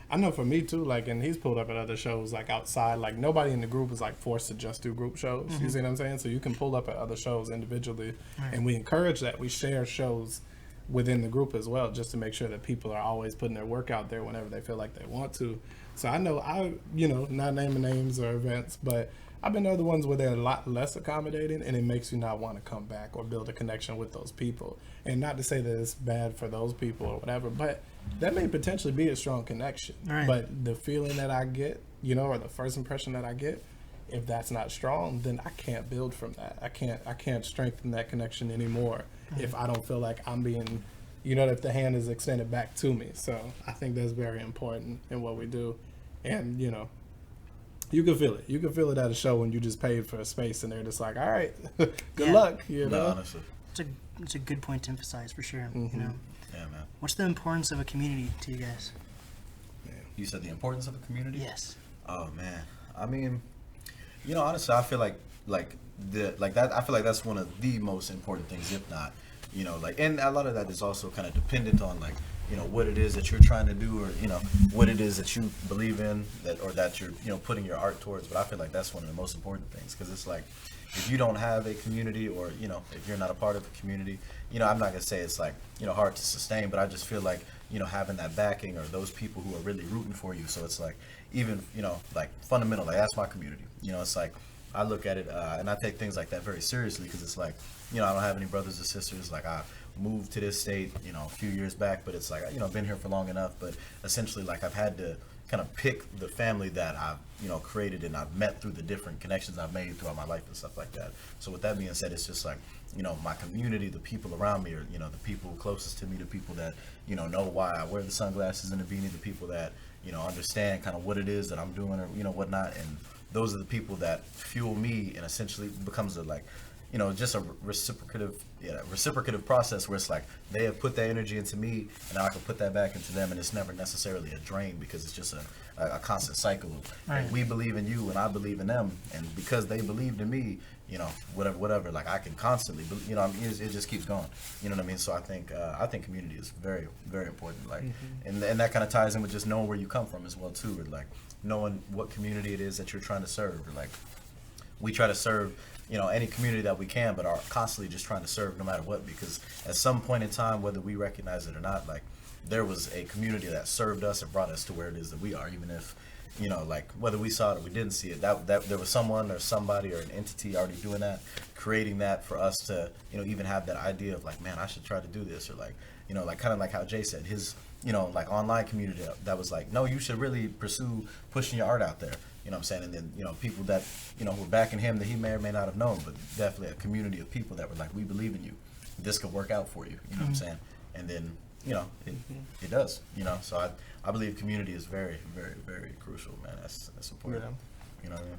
I know for me too, like, and he's pulled up at other shows, like outside, like nobody in the group is like forced to just do group shows. You see what I'm saying? So you can pull up at other shows individually, and we encourage that. We share shows within the group as well, just to make sure that people are always putting their work out there whenever they feel like they want to. So I know you know, not naming names or events, but I've been to other ones where they're a lot less accommodating, and it makes you not want to come back or build a connection with those people. And not to say that it's bad for those people or whatever, but that may potentially be a strong connection. Right. But the feeling that I get, you know, or the first impression that I get, if that's not strong, then I can't build from that. I can't strengthen that connection anymore if I don't feel like I'm being, you know, if the hand is extended back to me. So I think that's very important in what we do. And, you know, you can feel it. You can feel it at a show when you just paid for a space and they're just like, all right, good luck, you know? No, honestly. It's a good point to emphasize for sure. You know, Yeah, man. what's the importance of a community to you guys? You said the importance of a community? Yes. Oh man, I mean, you know, honestly, I feel like that. I feel like that's one of the most important things, if not, you know, like, and a lot of that is also kind of dependent on like, you know, what it is that you're trying to do, or you know, what it is that you believe in, that or that you're, you know, putting your art towards. But I feel like that's one of the most important things, because it's like, if you don't have a community, or you know, if you're not a part of a community, you know, I'm not gonna say it's like, you know, hard to sustain, but I just feel like, you know, having that backing, or those people who are really rooting for you. So it's like, even, you know, like fundamental, like that's my community. You know, it's like, I look at it and I take things like that very seriously, because it's like, you know, I don't have any brothers or sisters. Like, I moved to this state, you know, a few years back, but it's like, you know, I've been here for long enough, but essentially, like, I've had to kind of pick the family that I've, you know, created and I've met through the different connections I've made throughout my life and stuff like that. So with that being said, it's just like, you know, my community, the people around me, or, you know, the people closest to me, the people that, you know why I wear the sunglasses and the beanie, the people that, you know, understand kind of what it is that I'm doing, or, you know, whatnot. And those are the people that fuel me, and essentially becomes a, like, you know, just a reciprocative process, where it's like they have put that energy into me, and now I can put that back into them, and it's never necessarily a drain, because it's just a constant cycle of, Right. we believe in you and I believe in them, and because they believed in me, you know, whatever, like I can constantly, you know, I mean, it just keeps going, you know what I mean? So I think community is very, very important, like, and that kind of ties in with just knowing where you come from as well too, or like knowing what community it is that you're trying to serve. Or like, we try to serve, you know, any community that we can, but are constantly just trying to serve no matter what, because at some point in time, whether we recognize it or not, like, there was a community that served us and brought us to where it is that we are, even if, you know, like, whether we saw it or we didn't see it, that there was someone or somebody or an entity already doing that, creating that for us to, you know, even have that idea of like, man, I should try to do this, or like, you know, like kind of like how Jay said, his, you know, like online community that was like, no, you should really pursue pushing your art out there. You know what I'm saying? And then, you know, people that, you know, were backing him that he may or may not have known, but definitely a community of people that were like, we believe in you. This could work out for you. You know what I'm saying? And then, you know, it does, you know? So I believe community is very, very, very crucial, man. That's important. Yeah. You know what I mean?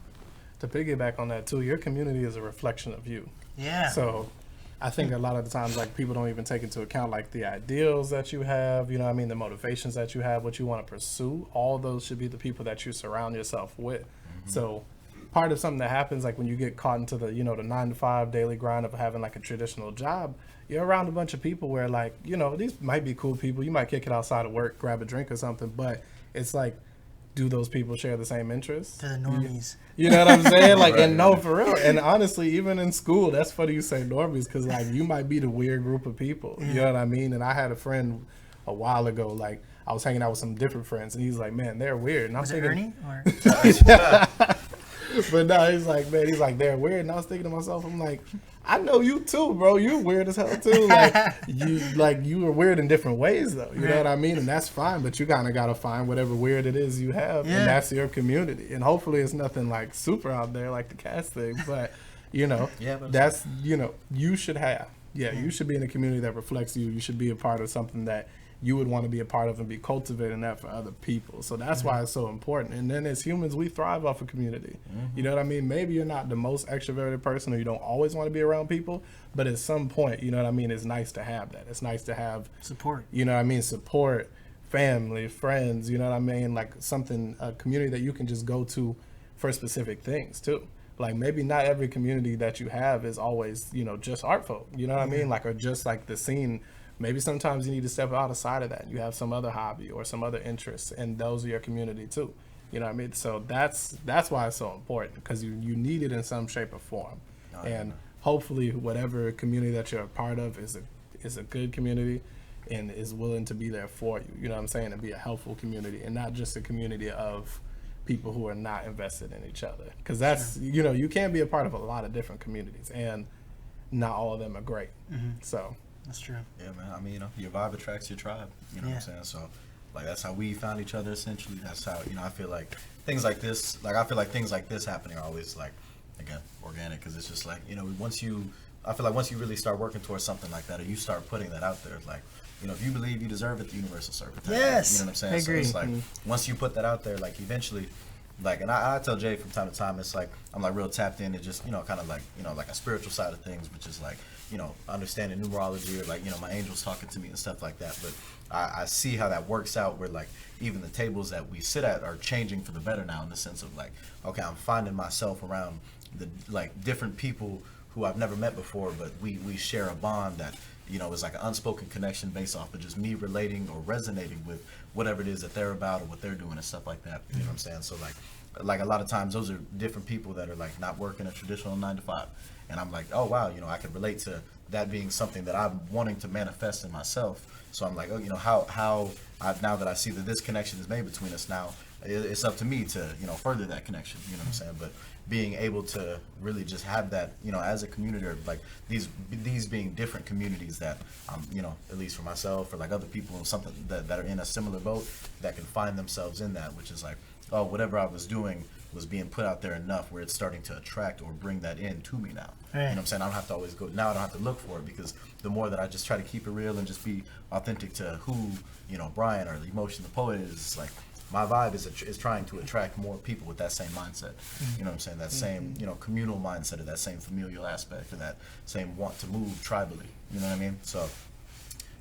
To piggyback on that too, your community is a reflection of you. Yeah. So I think a lot of the times, like, people don't even take into account like the ideals that you have, you know what I mean, the motivations that you have, what you want to pursue. All those should be the people that you surround yourself with. So part of something that happens, like when you get caught into the, you know, the 9-to-5 daily grind of having like a traditional job, you're around a bunch of people where, like, you know, these might be cool people. You might kick it outside of work, grab a drink or something, but it's like, do those people share the same interests? To the normies. You know what I'm saying? Like, Right. and no, for real. And honestly, even in school, that's funny you say normies, because like, you might be the weird group of people. You know what I mean? And I had a friend a while ago, like, I was hanging out with some different friends, and he's like, man, they're weird. And I'm Was it thinking, Ernie? Or but no, he's like, man, they're weird. And I was thinking to myself, I'm like, I know you too, bro. You're weird as hell too. Like, you are weird in different ways though. You know what I mean? And that's fine, but you kind of got to find whatever weird it is you have, Yeah. and that's your community. And hopefully it's nothing like super out there like the cast thing, but You know, Yeah, but that's, you know, you should have. Yeah, you should be in a community that reflects you. You should be a part of something that you would want to be a part of and be cultivating that for other people. So that's why it's so important. And then as humans, we thrive off of community. You know what I mean? Maybe you're not the most extroverted person or you don't always want to be around people, but at some point, you know what I mean, it's nice to have that. It's nice to have Support. You know what I mean? Support, family, friends, you know what I mean? Like something, a community that you can just go to for specific things too. Like maybe not every community that you have is always, you know, just art folk, you know what I mean? Like, or just like the scene. Maybe sometimes you need to step outside of that. You have some other hobby or some other interests, and those are your community too. You know what I mean? So that's why it's so important, because you need it in some shape or form. And hopefully whatever community that you're a part of is a good community and is willing to be there for you. You know what I'm saying? And be a helpful community and not just a community of people who are not invested in each other. Because that's, you know, you can be a part of a lot of different communities and not all of them are great. So That's true. Yeah, man. I mean, you know, your vibe attracts your tribe. You know what I'm saying? So, like, that's how we found each other, essentially. That's how, you know, I feel like things like this, happening are always, like, again, organic. Because it's just like, you know, once you really start working towards something like that, or you start putting that out there, like, you know, if you believe you deserve it, the universe will serve it. Yes. You know what I'm saying? I agree. So it's like, once you put that out there, like, eventually, like, and I tell Jay from time to time, it's like, I'm, like, real tapped into just, you know, kind of like, you know, like a spiritual side of things, which is like, you know, understanding numerology, or like, you know, my angels talking to me and stuff like that. But I see how that works out, where like even the tables that we sit at are changing for the better now, in the sense of like, okay, I'm finding myself around the like different people who I've never met before, but we share a bond that, you know, is like an unspoken connection based off of just me relating or resonating with whatever it is that they're about or what they're doing and stuff like that. You know what I'm saying? So like a lot of times those are different people that are like not working a traditional 9 to 5. And I'm like, oh, wow, you know, I could relate to that being something that I'm wanting to manifest in myself. So I'm like, oh, you know, how now that I see that this connection is made between us now, it's up to me to, you know, further that connection, you know what I'm saying? But being able to really just have that, you know, as a community, or like these being different communities that, you know, at least for myself or like other people, something that are in a similar boat that can find themselves in that, which is like, oh, whatever I was doing was being put out there enough where it's starting to attract or bring that in to me now. Right. You know what I'm saying? I don't have to always go, now I don't have to look for it, because the more that I just try to keep it real and just be authentic to who, you know, Brian or the Emotion the Poet is, like, my vibe is trying to attract more people with that same mindset. You know what I'm saying? That same, you know, communal mindset, or that same familial aspect, or that same want to move tribally. You know what I mean? So,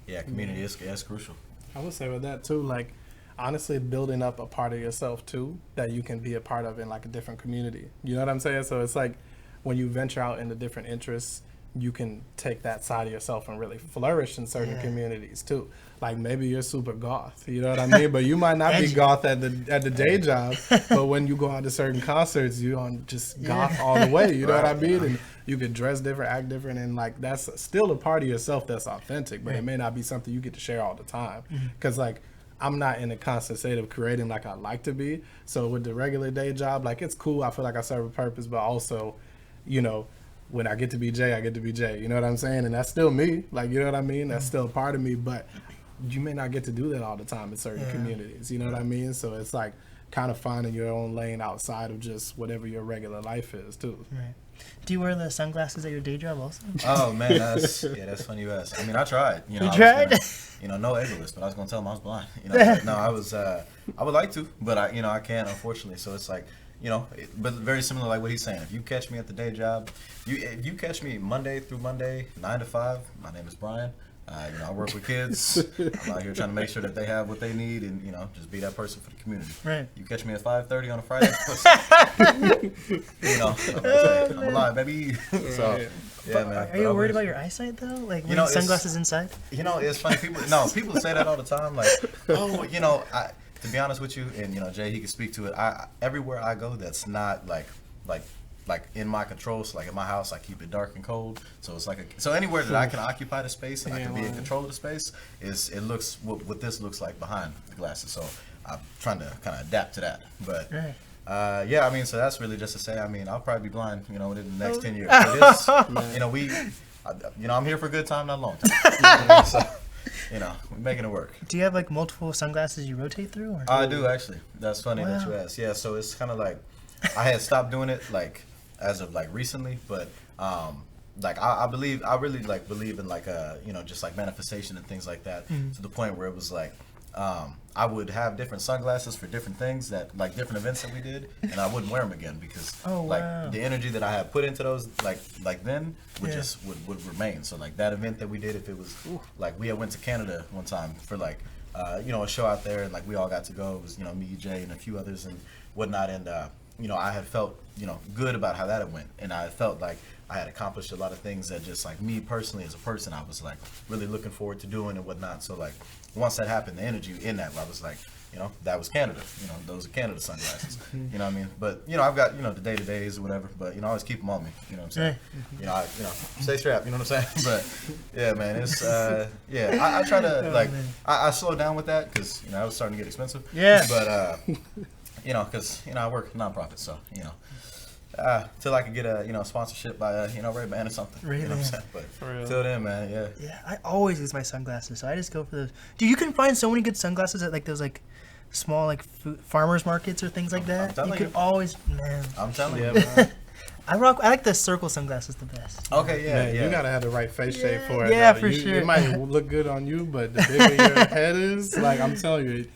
yeah, community is crucial. I would say with that too, like, honestly, building up a part of yourself too that you can be a part of in like a different community. You know what I'm saying? So it's like when you venture out into different interests, you can take that side of yourself and really flourish in certain communities too. Like maybe you're super goth, you know what I mean? But you might not be goth at the day job, but when you go out to certain concerts, you on just goth all the way, you know what I mean? And you can dress different, act different, and like that's still a part of yourself that's authentic, but it may not be something you get to share all the time. Because like, I'm not in a constant state of creating like I like to be. So with the regular day job, like it's cool. I feel like I serve a purpose, but also, you know, when I get to be Jay, I get to be Jay. You know what I'm saying? And that's still me. Like, you know what I mean? That's still a part of me, but you may not get to do that all the time in certain communities. You know what I mean? So it's like kind of finding your own lane outside of just whatever your regular life is too. Right. Do you wear the sunglasses at your day job also? Oh man, that's funny you ask. I mean, I tried. You know, You tried? You know, no ableist, but I was gonna tell him I was blind. You know, no, I was. I would like to, but I can't, unfortunately. So it's like, you know, but very similar like what he's saying. If you catch me at the day job, if you catch me Monday through Monday, 9 to 5. My name is Brian. You know, I work with kids. I'm out here trying to make sure that they have what they need, and you know, just be that person for the community. Right. You catch me at 5:30 on a Friday, you know, I'm alive, baby. So, yeah, man. Are you worried about your eyesight though? Like You wearing know, sunglasses inside? You know, it's funny. People say that all the time. Like, oh, you know, to be honest with you, and you know, Jay, he can speak to it. Everywhere I go, that's not like in my control. So like in my house, I keep it dark and cold. So it's like so anywhere that I can occupy the space and I can be in control of the space it looks what this looks like behind the glasses. So I'm trying to kind of adapt to that. But yeah, I mean, so that's really just to say, I mean, I'll probably be blind, you know, within the next 10 years. But you know, I'm here for a good time, not a long time. So, you know, we're making it work. Do you have like multiple sunglasses you rotate through? Or? I do actually. That's funny that you asked. Yeah, so it's kind of like I had stopped doing it like as of like recently, but Like I really like believe in like you know, just like manifestation and things like that, to the point where it was like I would have different sunglasses for different things, that like different events that we did, and I wouldn't wear them again because like the energy that I had put into those like then would just would remain. So like that event that we did, if it was like we had went to Canada one time for like you know, a show out there, and like we all got to go. It was, you know, me, Jay, and a few others and whatnot, and you know, I had felt, you know, good about how that had went, and I felt like I had accomplished a lot of things that just like me personally as a person, I was like really looking forward to doing and whatnot. So like once that happened, the energy in that, I was like, you know, that was Canada. You know, those are Canada sunglasses. You know what I mean? But you know, I've got, you know, the day-to-days or whatever. But you know, I always keep them on me. You know what I'm saying? You know, stay strapped. You know what I'm saying? But yeah, man, it's yeah. I try to like I slow down with that because you know, I was starting to get expensive. Yeah. But you know, because you know, I work nonprofit, so you know. Till I could get a, you know, sponsorship by you know, Ray-Ban or something. Really? You know what I'm saying? But till then, man, yeah. Yeah, I always use my sunglasses, so I just go for those. Dude, you can find so many good sunglasses at like those like small like farmers markets or things like that. You can always, man. I'm telling you. Man. I like the circle sunglasses the best. Okay, yeah, man, yeah. You gotta have the right face shape for it. Yeah, though. for sure. It might look good on you, but the bigger your head is, like I'm telling you,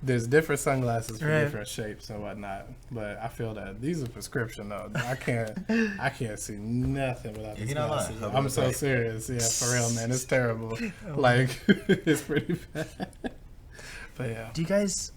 there's different sunglasses for different shapes and whatnot. But I feel that these are prescription though. I can't see nothing without these glasses. I'm so serious. Yeah, for real, man. It's terrible. Like it's pretty bad. But yeah. Do you guys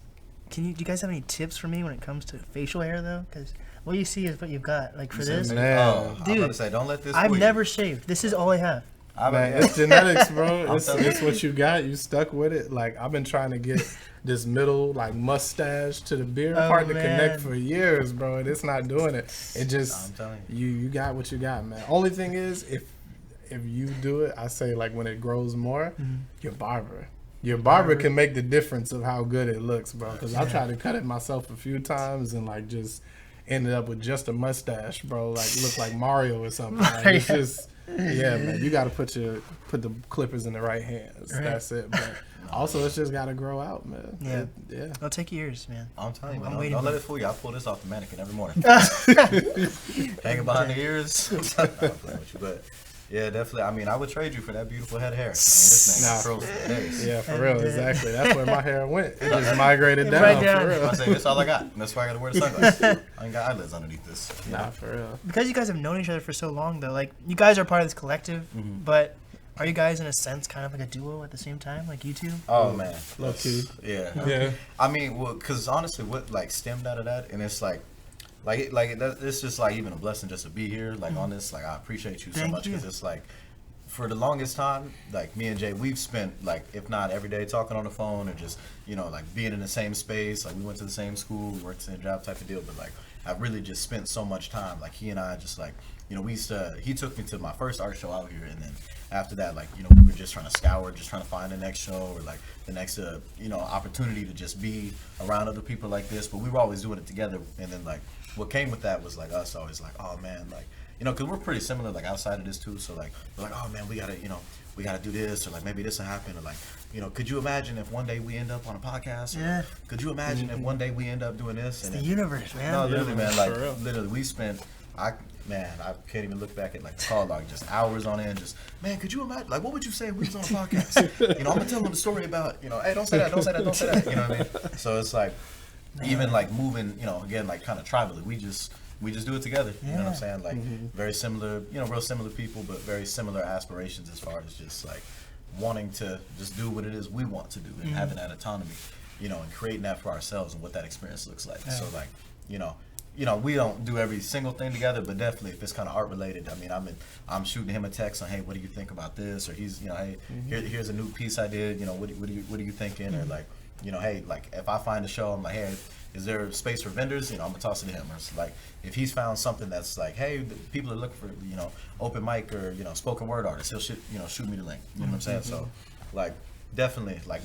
have any tips for me when it comes to facial hair though? Because what you see is what you've got. Like for this, man. Oh, dude, I'm about to say, don't let this. I've never shaved. This is all I have. Man, it's genetics, bro. It's what you got. You stuck with it. Like I've been trying to get this middle like mustache to the beard part to connect for years, bro, and it's not doing it. It just you got what you got, man. Only thing is if you do it, I say like when it grows more, your barber can make the difference of how good it looks, bro. Because I tried to cut it myself a few times and like just ended up with just a mustache, bro. Like look like Mario or something. Like, it's just. Yeah, man, you got to put the clippers in the right hands. Right. That's it. But also, it's just got to grow out, man. Yeah, yeah. It'll take years, man. I'm telling you, man. Don't let it fool you. I pull this off the mannequin every morning. Hanging behind the ears. I'm playing with you, but yeah, definitely. I mean, I would trade you for that beautiful head of hair. I mean, this thing curls for days. Yeah, for real, exactly. That's where my hair went. It just migrated down. Right down. For real. I say that's all I got. And that's why I got to wear the sunglasses. I ain't got eyelids underneath this. Nah, for real. Because you guys have known each other for so long, though, like you guys are part of this collective, but are you guys in a sense kind of like a duo at the same time, like you two? Oh man, low key. Yeah. Yeah. I mean, well, because honestly, what like stemmed out of that, and it's like it's just like even a blessing just to be here, like on this. Like I appreciate you so much because it's like. For the longest time, like me and Jay, we've spent like, if not every day, talking on the phone or just, you know, like being in the same space. Like we went to the same school, we worked the same job type of deal. But like, I've really just spent so much time. Like he and I just like, you know, he took me to my first art show out here, and then after that, like, you know, we were just trying to scour, just trying to find the next show or like the next, you know, opportunity to just be around other people like this. But we were always doing it together. And then like, what came with that was like us always like, oh man, like. You know, because we're pretty similar, like, outside of this, too. So, like, we're like, oh, man, we got to do this. Or, like, maybe this will happen. Or, like, you know, could you imagine if one day we end up on a podcast? Or, yeah. Could you imagine if one day we end up doing this? It's the universe, man. No, literally, man. Like, literally, we spent, I can't even look back at, like, the call log, just hours on end. Just, man, could you imagine? Like, what would you say if we was on a podcast? You know, I'm going to tell them the story about, you know, hey, don't say that, don't say that, don't say that. You know what I mean? So, it's like, even, like, moving, you know, again, like, kind of tribally, we just do it together. You know what I'm saying? Like very similar, you know, real similar people, but very similar aspirations as far as just like wanting to just do what it is we want to do and having that autonomy, you know, and creating that for ourselves and what that experience looks like. So like, you know, we don't do every single thing together, but definitely if it's kind of art related, I mean, I'm shooting him a text on, hey, what do you think about this? Or he's, you know, hey, here's a new piece I did. You know, what are you thinking? Or like, you know, hey, like if I find a show, I'm like, hey, is there space for vendors? You know, I'm gonna toss it to him. Or it's like, if he's found something that's like, hey, people are looking for, you know, open mic or, you know, spoken word artists, he'll shoot me the link. You know what I'm saying? So, like, definitely, like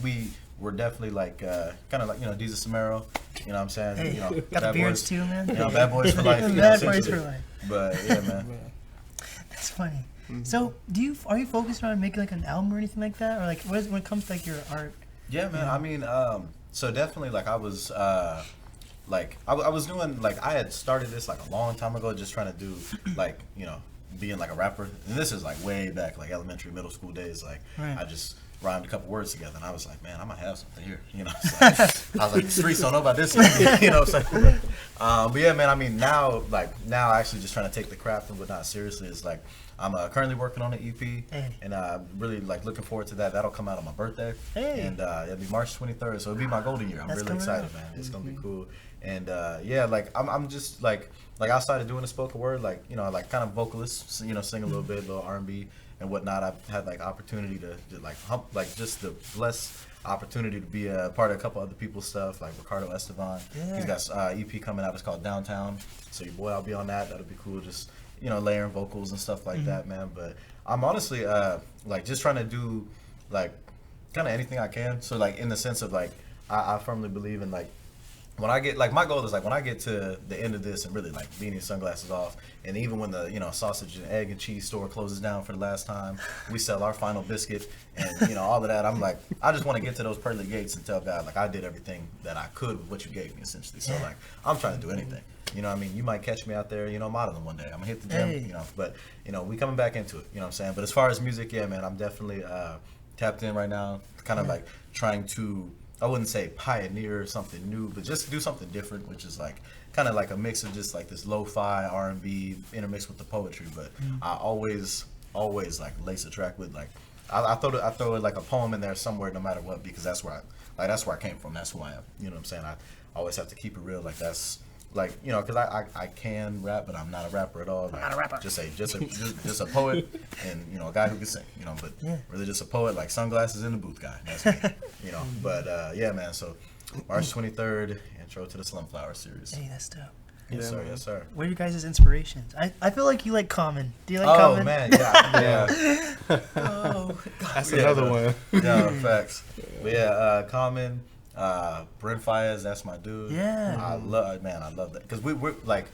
we're definitely like kind of like, you know, Jesus Samaro. You know what I'm saying? Hey, you know, got the beards too, man. You know, bad boys for life. Bad boys for life. But yeah, man. That's funny. So, are you focused on making like an album or anything like that, or like when it comes to like your art? Yeah, man. I mean, so definitely, like I was, like I was doing, like I had started this like a long time ago, just trying to do like, you know, being like a rapper. And this is like way back, like elementary, middle school days. Like Right. I just rhymed a couple words together, and I was like, man, I might have something here. You know, it's like, I was like, the streets don't know about this. You know, what I'm saying? But yeah, man. I mean, now actually just trying to take the craft and whatnot seriously is like. I'm currently working on an EP, and really like looking forward to that. That'll come out on my birthday, and it'll be March 23rd. So it'll be my golden year. I'm really excited, man. It's gonna be cool. And yeah, like I'm just like I started doing the spoken word, like you know, like kind of vocalist, you know, sing a little bit, a little R&B and whatnot. I've had like opportunity to like just the blessed opportunity to be a part of a couple other people's stuff, like Ricardo Esteban. He's got EP coming out. It's called Downtown. So your boy, I'll be on that. That'll be cool. Just you know, layering vocals and stuff like that, man. But I'm honestly like just trying to do like kind of anything I can. So like in the sense of like I firmly believe in like when I get like my goal is like when I get to the end of this and really like beanie sunglasses off, and even when the you know sausage and egg and cheese store closes down for the last time, we sell our final biscuit and you know all of that. I'm like I just want to get to those pearly gates and tell God like I did everything that I could with what you gave me essentially. So like I'm trying to do anything. You know what I mean? You might catch me out there, you know, modeling one day. I'm going to hit the gym, you know. But, you know, we coming back into it, you know what I'm saying? But as far as music, yeah, man, I'm definitely tapped in right now. Kind of like trying to, I wouldn't say pioneer something new, but just do something different, which is like kind of like a mix of just like this lo-fi R&B intermixed with the poetry. But I always like lace a track with like, I throw like a poem in there somewhere no matter what, because that's where I came from. That's who I am. You know what I'm saying? I always have to keep it real. Like that's, like you know, because I can rap, but I'm not a rapper at all. Like, not a rapper. Just a poet, and you know, a guy who can sing. You know, but really just a poet, like sunglasses in the booth guy. That's me. You know, but yeah, man. So March 23rd, intro to the Slumflower series. Hey, that's dope. Yes, sir. Yes, sir. What are you guys' inspirations? I feel like you like Common. Do you like Common? Oh man, yeah. Oh, That's another one. Yeah, facts. But yeah, Common. Brent Fayez, that's my dude. Yeah. I love that because we're like,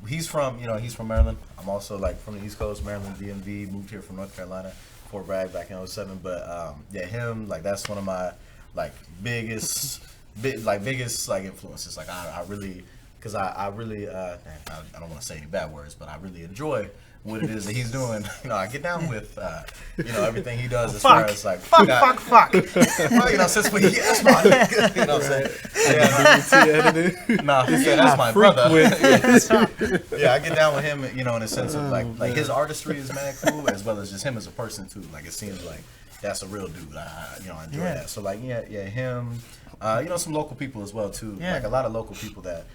he's from Maryland. I'm also like from the East Coast, Maryland, DMV. Moved here from North Carolina, Fort Bragg back in 07. But yeah, him like that's one of my like biggest influences. Like I really, because I really I don't want to say any bad words, but I really enjoy what it is that he's doing. You know, I get down with you know, everything he does as far as like fuck. well, you know, since we that's my you know what I'm saying? Yeah, nah, yeah, that's my brother. Yeah, I get down with him, you know, in a sense of like his artistry is mad cool, as well as just him as a person too. Like it seems like that's a real dude. I enjoy that. So like yeah, him. You know, some local people as well too. Yeah. Like a lot of local people that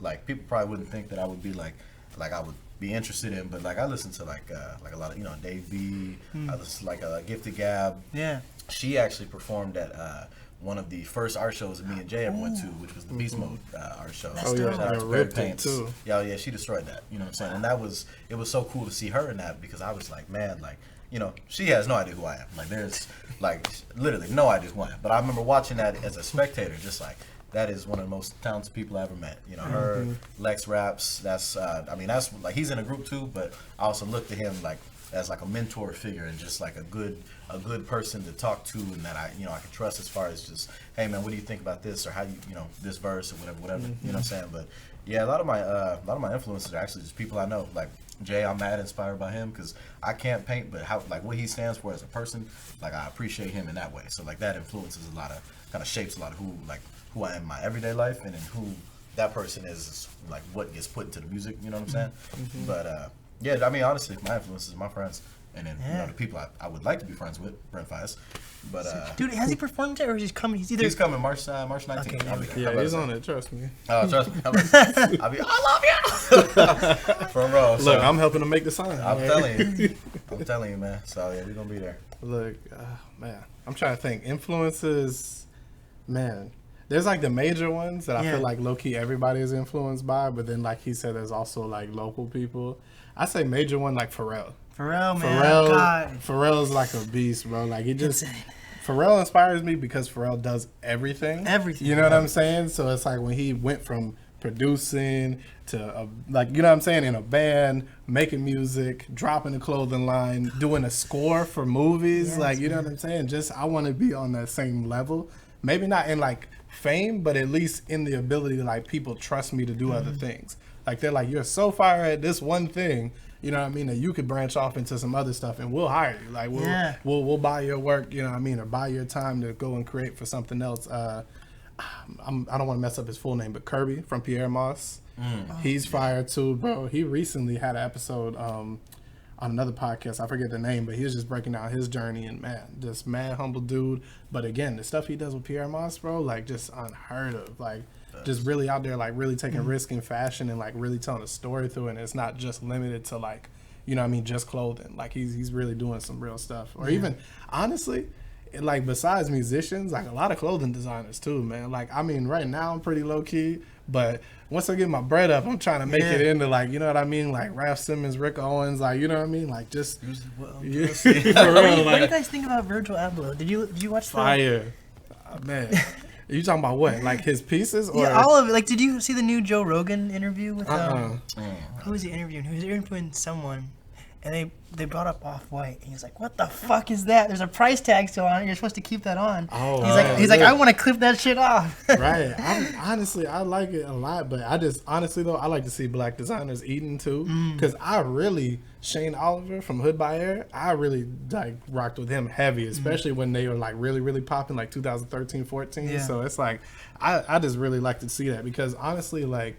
like people probably wouldn't think that I would be like I would be interested in, but like I listen to like a lot of, you know, Dave B. I listen to like Gifted Gab. Yeah. She actually performed at one of the first art shows that me and Jay ever went to, which was the Beast Mode art show. Oh, yeah, Shout out I to Barry ripped it, Paints. too. Yeah, she destroyed that. You know what I'm saying? And it was so cool to see her in that, because I was like, man, like, you know, she has no idea who I am. Like, there's like literally no idea who I am. But I remember watching that as a spectator, just like, that is one of the most talented people I ever met. You know, her, Lex Raps. That's that's like, he's in a group too, but I also look to him like as like a mentor figure and just like a good person to talk to, and that I can trust as far as just, hey man, what do you think about this, or how you know this verse or whatever. You know what I'm saying? But yeah, a lot of my influences are actually just people I know. Like Jay, I'm mad inspired by him because I can't paint, but how like what he stands for as a person, like I appreciate him in that way. So like that influences a lot of, kind of shapes a lot of who I am in my everyday life, and then who that person is like what gets put into the music. You know what I'm saying? But yeah, I mean honestly, my influences, my friends, and then you know the people I would like to be friends with, Brent Fayez. But dude, has he performed it, or is he coming? He's coming March 19th. Okay, Yeah, he's on it. Trust me. Oh, trust me. I love you. From Raw. So, Look, I'm helping to make the sign. I'm telling you, man. So yeah, we're gonna be there. Look, man, I'm trying to think. Influences, man. There's like the major ones that I feel like low key everybody is influenced by, but then like he said, there's also like local people. I say major one like Pharrell. Pharrell, man. God. Pharrell's like a beast, bro. Like he just. Pharrell inspires me because Pharrell does everything. You know what I'm saying? So it's like when he went from producing to like, you know what I'm saying, in a band, making music, dropping a clothing line, doing a score for movies, like, you know what I'm saying? Just I want to be on that same level. Maybe not in like fame, but at least in the ability to like people trust me to do other things. Like they're like, you're so fire at this one thing, you know what I mean, that you could branch off into some other stuff, and we'll hire you. Like we'll buy your work, you know what I mean, or buy your time to go and create for something else. I don't want to mess up his full name, but Kirby from Pierre Moss, he's fire too, bro. He recently had an episode on another podcast, I forget the name, but he was just breaking down his journey, and man, just mad humble dude. But again, the stuff he does with Pierre Moss, bro, like just unheard of. Like just really out there, like really taking risk in fashion and like really telling a story through it. And it's not just limited to like, you know what I mean, just clothing. Like he's really doing some real stuff. Or even honestly, like besides musicians, like a lot of clothing designers too, man. Like I mean, right now I'm pretty low key, but once I get my bread up, I'm trying to make it into like, you know what I mean, like Ralph Simmons, Rick Owens, like, you know what I mean, like just for real. What do you guys think about Virgil Abloh? Did you watch Fire? Man, are you talking about what? Like his pieces? Or? Yeah, all of it. Like, did you see the new Joe Rogan interview with who was he interviewing? He was interviewing someone, and they brought up Off-White, and he was like, "What the fuck is that? There's a price tag still on it. You're supposed to keep that on." Oh, he's like, I want to clip that shit off. Right. Honestly, I like it a lot, but I like to see black designers eating too, because Shane Oliver from Hood by Air, I really like rocked with him heavy, especially when they were like really, really popping, like 2013, 14. Yeah. So it's like I just really like to see that, because honestly, like,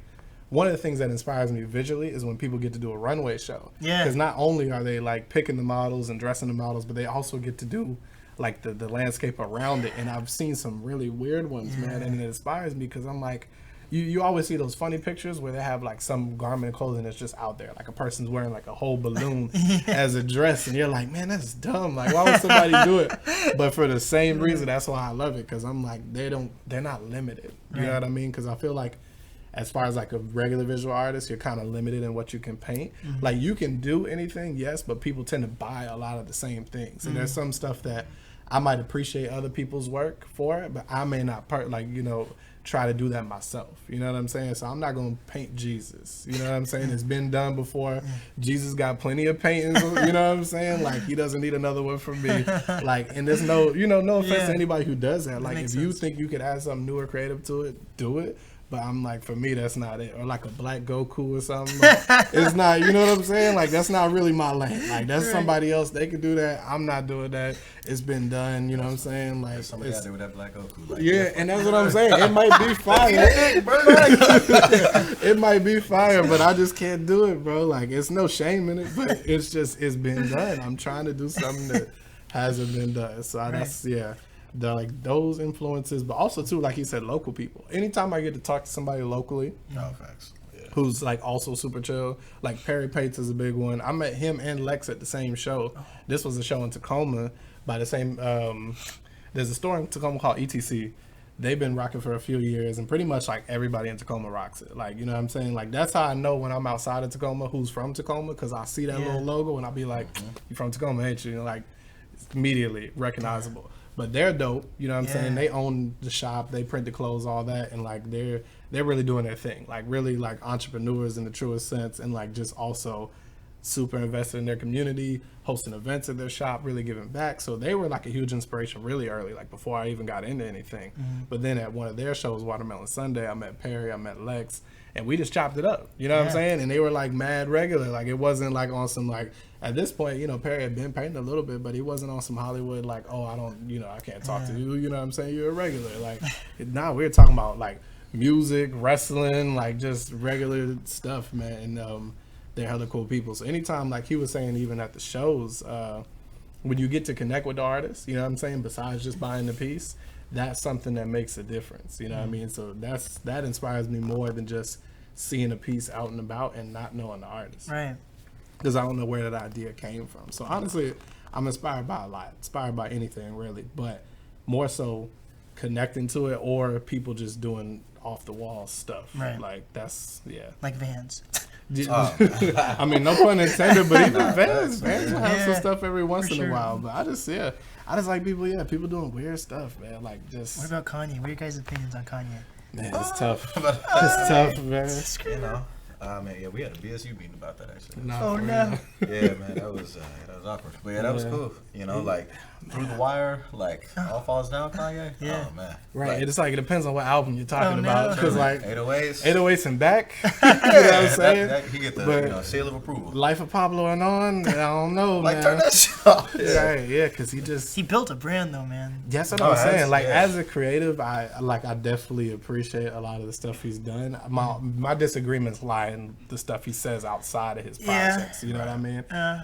one of the things that inspires me visually is when people get to do a runway show. Yeah. Because not only are they like picking the models and dressing the models, but they also get to do like the landscape around it. And I've seen some really weird ones, man. And it inspires me because I'm like, you always see those funny pictures where they have like some garment of clothing that's just out there. Like a person's wearing like a whole balloon as a dress. And you're like, man, that's dumb. Like, why would somebody do it? But for the same reason, that's why I love it. Because I'm like, they're not limited. You know what I mean? Because I feel like, as far as like a regular visual artist, you're kind of limited in what you can paint. Like you can do anything, yes, but people tend to buy a lot of the same things. And there's some stuff that I might appreciate other people's work for, but I may not try to do that myself. You know what I'm saying? So I'm not going to paint Jesus. You know what I'm saying? It's been done before. Jesus got plenty of paintings. You know what I'm saying? Like he doesn't need another one from me. Like, and there's no offense to anybody who does that. Like if you think you could add something new or creative to it, do it. But I'm like, for me, that's not it. Or like a black Goku or something. Like, it's not, you know what I'm saying? Like, that's not really my lane. Like, that's somebody else. They can do that. I'm not doing that. It's been done. You know what I'm saying? Like, somebody out there with that black Goku. Like, and that's what I'm saying. It might be fire. It might be fire, but I just can't do it, bro. Like, it's no shame in it, but it's been done. I'm trying to do something that hasn't been done. So that's, like those influences, but also too, like he said, local people. Anytime I get to talk to somebody locally, who's like also super chill, like Perry Pates is a big one. I met him and Lex at the same show. This was a show in Tacoma by the same. There's a store in Tacoma called ETC. They've been rocking for a few years, and pretty much like everybody in Tacoma rocks it. Like, you know what I'm saying? Like, that's how I know when I'm outside of Tacoma who's from Tacoma, because I see that little logo and I'll be like, "You from Tacoma, ain't you?" Like, it's immediately recognizable. But they're dope, you know what I'm saying? They own the shop, they print the clothes, all that, and like they're really doing their thing. Like really like entrepreneurs in the truest sense, and like just also super invested in their community, hosting events at their shop, really giving back. So they were like a huge inspiration really early, like before I even got into anything. But then at one of their shows, Watermelon Sunday, I met Perry, I met Lex, and we just chopped it up. You know what I'm saying? And they were like mad regular. Like it wasn't like on some like, at this point, you know, Perry had been painting a little bit, but he wasn't on some Hollywood like, oh, I can't talk to you. You know what I'm saying? You're a regular. Like now we're talking about like music, wrestling, like just regular stuff, man. And they're hella cool people. So anytime, like he was saying, even at the shows, when you get to connect with the artist, you know what I'm saying, besides just buying the piece, that's something that makes a difference. You know what I mean? So that inspires me more than just seeing a piece out and about and not knowing the artist. Right. Because I don't know where that idea came from. So honestly, I'm inspired by a lot. Inspired by anything, really. But more so connecting to it, or people just doing off-the-wall stuff. Right. Like, that's, like Vans. I mean, no pun intended, but even Vans will have some stuff every once in a while. But I just like people doing weird stuff, man. Like, just... What about Kanye? What are your guys' opinions on Kanye? Man, it's tough. It's tough, man. You know, Man, yeah, we had a BSU meeting about that actually. Oh no. Yeah, man, that was awkward. But yeah, that was cool. You know, like Through the Wire, like All Falls Down, Kanye. Yeah. Oh man. Right. Like, it's like it depends on what album you're talking no. about. Because like 808s. 808s and back. You know what I'm saying? He get the But- seal of approval. Life of Pablo and on. I don't know, Like man. turn that shit off. Right, yeah, because he just. He built a brand though, man. That's what Oh, I'm saying. Like yeah. as a creative, I definitely appreciate a lot of the stuff he's done. My disagreements lie in the stuff he says outside of his Yeah. projects. You know what I mean?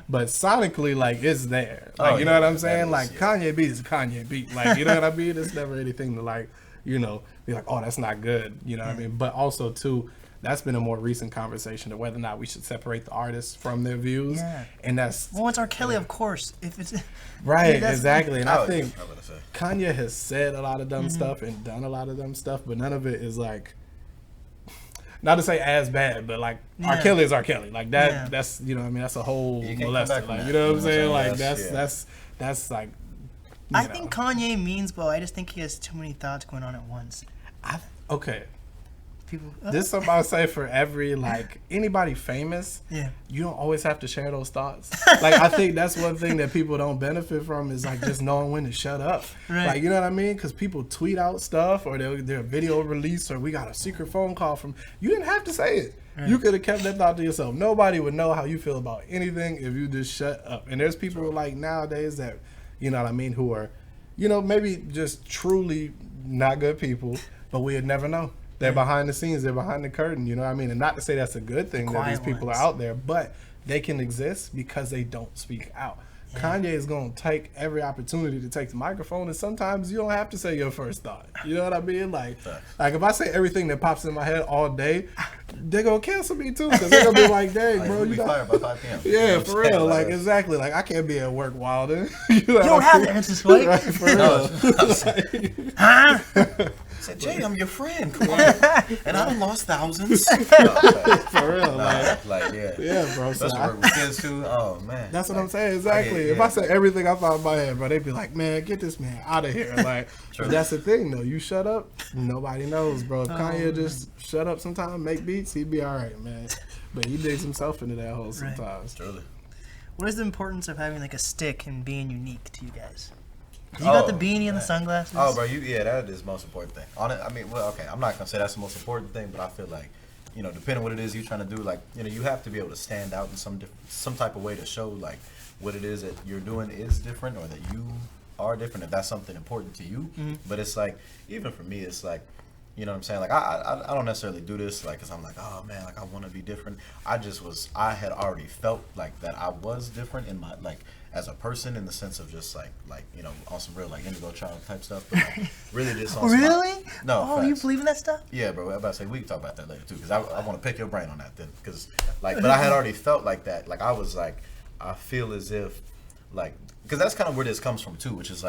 But sonically, like it's there. Oh, Like you know yeah, what I'm that saying? is, Like yeah. Kanye beat is a Kanye beat. Like you know what I mean? It's never anything to like be like, oh, that's not good. You know what I mean? But also too. That's been a more recent conversation of whether or not we should separate the artists from their views, Yeah. and that's Well, it's R. Kelly, of course. If it's right, that's- exactly. And I think I was gonna say. Kanye has said a lot of Mm-hmm. dumb stuff and done a lot of dumb stuff, but none of it is like, not to say as bad, but like R. Yeah. Kelly is R. Kelly. Like that, Yeah. that's you know what I mean. That's a whole You can't come back molester. from Like that. you know what I'm saying? Like That's- that's like. I you know. think Kanye means well. I just think he has too many thoughts going on at once. Okay. People. This is something I say for every like anybody famous. Yeah. You don't always have to share those thoughts. Like I think that's one thing that people don't benefit from is like just knowing when to shut up. Right. Like you know what I mean? Because people tweet out stuff or their video release or we got a secret phone call from. You didn't have to say it. You could have kept that thought to yourself. Nobody would know how you feel about anything if you just shut up. And there's people like nowadays that, you know what I mean, who are, you know, maybe just truly not good people, but we'd never know. They're behind the scenes. They're behind the curtain. You know what I mean? And not to say that's a good thing that these Quiet people ones. are out there, but they can exist because they don't speak out. Kanye is going to take every opportunity to take the microphone, and sometimes you don't have to say your first thought. You know what I mean? Like if I say everything that pops in my head all day, they're going to cancel me too because they're going to be like, dang, Like, bro, we'll you be got... fired by 5 p.m. You know Yeah, what I'm for saying? real. Like, exactly. Like, I can't be at work wilding. You You don't have the answers, Blake. Right, for real. Huh? I said, Jay, I'm your friend. Come on. And I done lost thousands. For real. Like, Yeah. yeah, bro. So Especially work with kids too. Oh man. that's what I'm Like, saying. Exactly. yeah. If I say everything I thought in my head, bro, they'd be like, man, get this man out of here. Like, but that's the thing, though. You shut up, nobody knows, bro. If Kanye just shut up sometime, make beats, he'd be all right, man. But he digs himself into that hole sometimes. Truly. What is the importance of having like a stick and being unique to you guys? You got the beanie and the sunglasses. Oh, bro, that is the most important thing. On it, I mean, well, okay, I'm not gonna say that's the most important thing, but I feel like, you know, depending on what it is you're trying to do, like, you know, you have to be able to stand out in some type of way to show like what it is that you're doing is different or that you are different. If that's something important to you, but it's like even for me, it's like. You know what I'm saying? Like, I don't necessarily do this, like, because I'm like, oh, man, like, I want to be different. I had already felt, like, that I was different in my, like, as a person in the sense of just, like you know, on some real, like, Indigo Child type stuff. But, like, really just on some, Really? no, Oh, you facts. believe in that stuff? Yeah, bro, I'm about to say, we can talk about that later, too, because I want to pick your brain on that then. Because, like, but I had already felt like that. Like, I was, like, I feel as if, like, because that's kind of where this comes from, too, which is,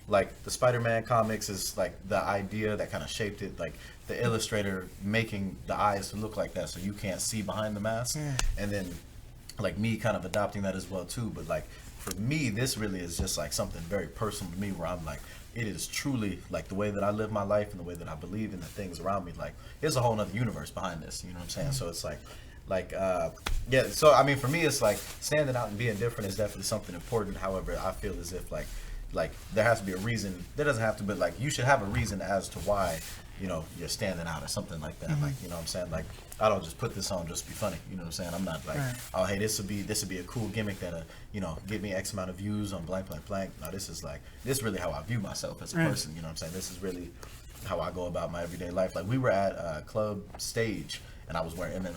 like the Spider-Man comics is like the idea that kind of shaped it, like the illustrator making the eyes to look like that so you can't see behind the mask, and then like me kind of adopting that as well too. But like for me, this really is just like something very personal to me where I'm like, it is truly like the way that I live my life and the way that I believe in the things around me. Like there's a whole nother universe behind this, you know what I'm saying? So it's yeah, so I mean for me it's like standing out and being different is definitely something important. However, I feel as if like there has to be a reason. There doesn't have to, but like you should have a reason as to why, you know, you're standing out or something like that. Like, you know what I'm saying? Like I don't just put this on just to be funny. You know what I'm saying? I'm not like, oh hey, this would be a cool gimmick that you know, get me X amount of views on blank. No, this is really how I view myself as a person. You know what I'm saying? This is really how I go about my everyday life. Like we were at Club Stage. And I was wearing this.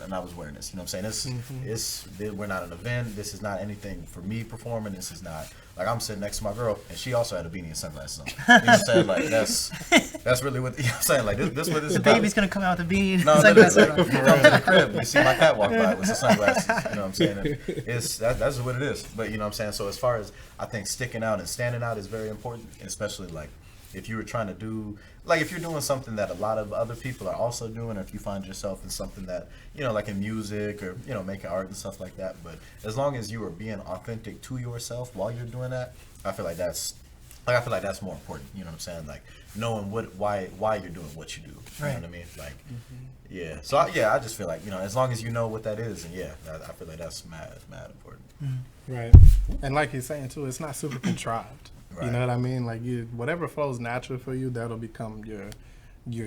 You know what I'm saying? We're not an event. This is not anything for me performing. This is not like I'm sitting next to my girl, and she also had a beanie and sunglasses on. You know what I'm saying? Like that's really what you know what I'm saying. Like this what this is The about. baby's gonna come out with a beanie and No, sunglasses literally, on. like, you come to the crib, you see my cat walk by with the sunglasses. You know what I'm saying? And that's what it is. But you know what I'm saying? So as far as I think sticking out and standing out is very important, especially like if you were trying to do, like if you're doing something that a lot of other people are also doing, or if you find yourself in something that, you know, like in music or, you know, making art and stuff like that. But as long as you are being authentic to yourself while you're doing that, I feel like that's like I feel like that's more important. You know what I'm saying? Like knowing why you're doing what you do. You know what I mean? Like, yeah. So I just feel like, you know, as long as you know what that is, and I feel like that's mad important. Right. And like he's saying too, it's not super contrived. Right. You know what I mean? Like whatever flows natural for you, that'll become your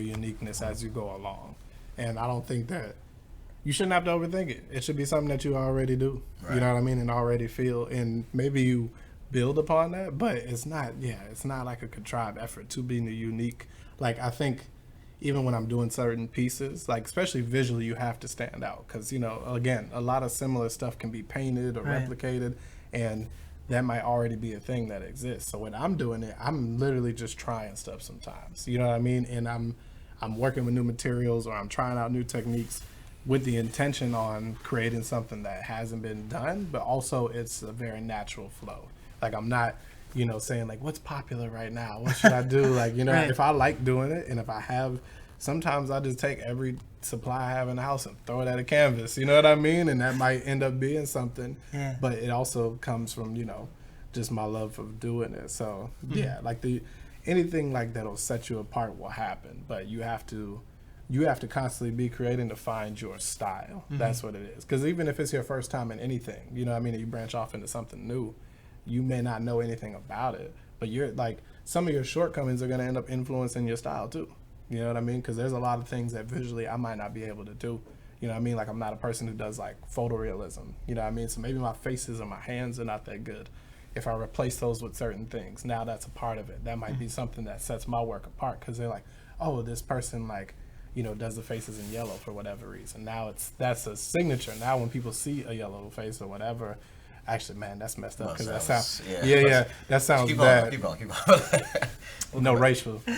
uniqueness as you go along. And I don't think that you shouldn't have to overthink it. It should be something that you already do. Right. You know what I mean? And already feel. And maybe you build upon that, but it's not like a contrived effort to being unique. Like, I think even when I'm doing certain pieces, like especially visually, you have to stand out because, you know, again, a lot of similar stuff can be painted or replicated, and that might already be a thing that exists. So when I'm doing it, I'm literally just trying stuff sometimes. You know what I mean? And I'm working with new materials, or I'm trying out new techniques with the intention on creating something that hasn't been done, but also it's a very natural flow. Like, I'm not, you know, saying like, what's popular right now? What should I do? Like, you know, if I like doing it, and if I have, sometimes I just take every supply I have in the house and throw it at a canvas. You know what I mean? And that might end up being something. Yeah. But it also comes from, you know, just my love of doing it. So like anything like that'll set you apart will happen. But you have to constantly be creating to find your style. That's what it is. Because even if it's your first time in anything, you know what I mean, and you branch off into something new, you may not know anything about it, but you're like, some of your shortcomings are going to end up influencing your style too. You know what I mean? Because there's a lot of things that visually I might not be able to do. You know what I mean? Like, I'm not a person who does like photorealism. You know what I mean? So maybe my faces or my hands are not that good. If I replace those with certain things, now that's a part of it. That might be something that sets my work apart, because they're like, oh, this person, like, you know, does the faces in yellow for whatever reason. Now that's a signature. Now when people see a yellow face or whatever, actually, man, that's messed up, because that sounds that sounds bad. Keep on. No racial. You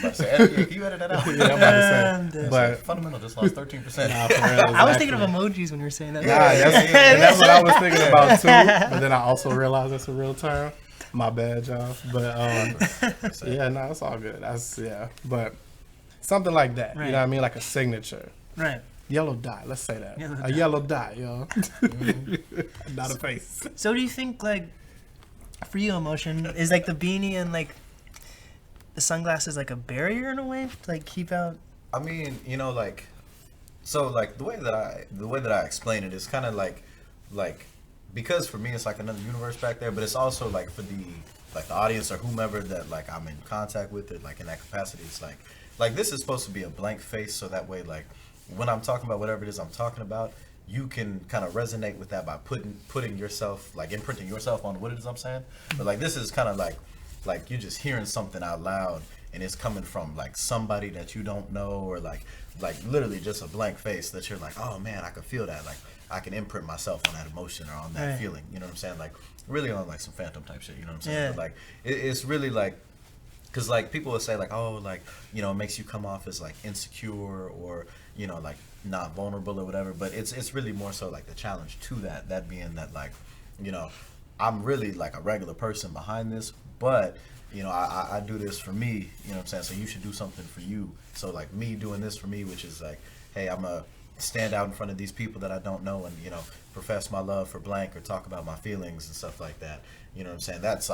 edit that out. Yeah, I'm about to say. But fundamental just lost 13%. Nah, for real, I was thinking of emojis when you were saying that. That's what I was thinking about too. But then I also realized that's a real term. My bad, y'all. But it's all good. But something like that. You know what I mean? Like a signature. Right. Yellow dye. Let's say that. Yellow dye, y'all. Not a face. So do you think, like, for you, Emotion, is like the beanie and like the sunglasses like a barrier in a way to like keep out? I mean, you know, like, so like the way that I explain it is kind of like because for me it's like another universe back there, but it's also like for the audience or whomever that like I'm in contact with it, like in that capacity, it's like this is supposed to be a blank face, so that way, like, when I'm talking about whatever it is I'm talking about, you can kind of resonate with that by putting yourself, like imprinting yourself on what it is I'm saying. But like, this is kind of like you're just hearing something out loud, and it's coming from like somebody that you don't know, or like literally just a blank face that you're like, oh man, I can feel that. Like, I can imprint myself on that emotion or on that feeling. You know what I'm saying? Like, really on like some Phantom type shit. You know what I'm saying? Yeah. But like, it's really like, because like people will say like, oh, like, you know, it makes you come off as like insecure, or, you know, like not vulnerable or whatever. But it's really more so like the challenge to that being that, like, you know, I'm really like a regular person behind this, but, you know, I do this for me, you know what I'm saying? So you should do something for you. So like me doing this for me, which is like, hey, I'm a stand out in front of these people that I don't know, and, you know, profess my love for blank, or talk about my feelings and stuff like that. You know what I'm saying? That's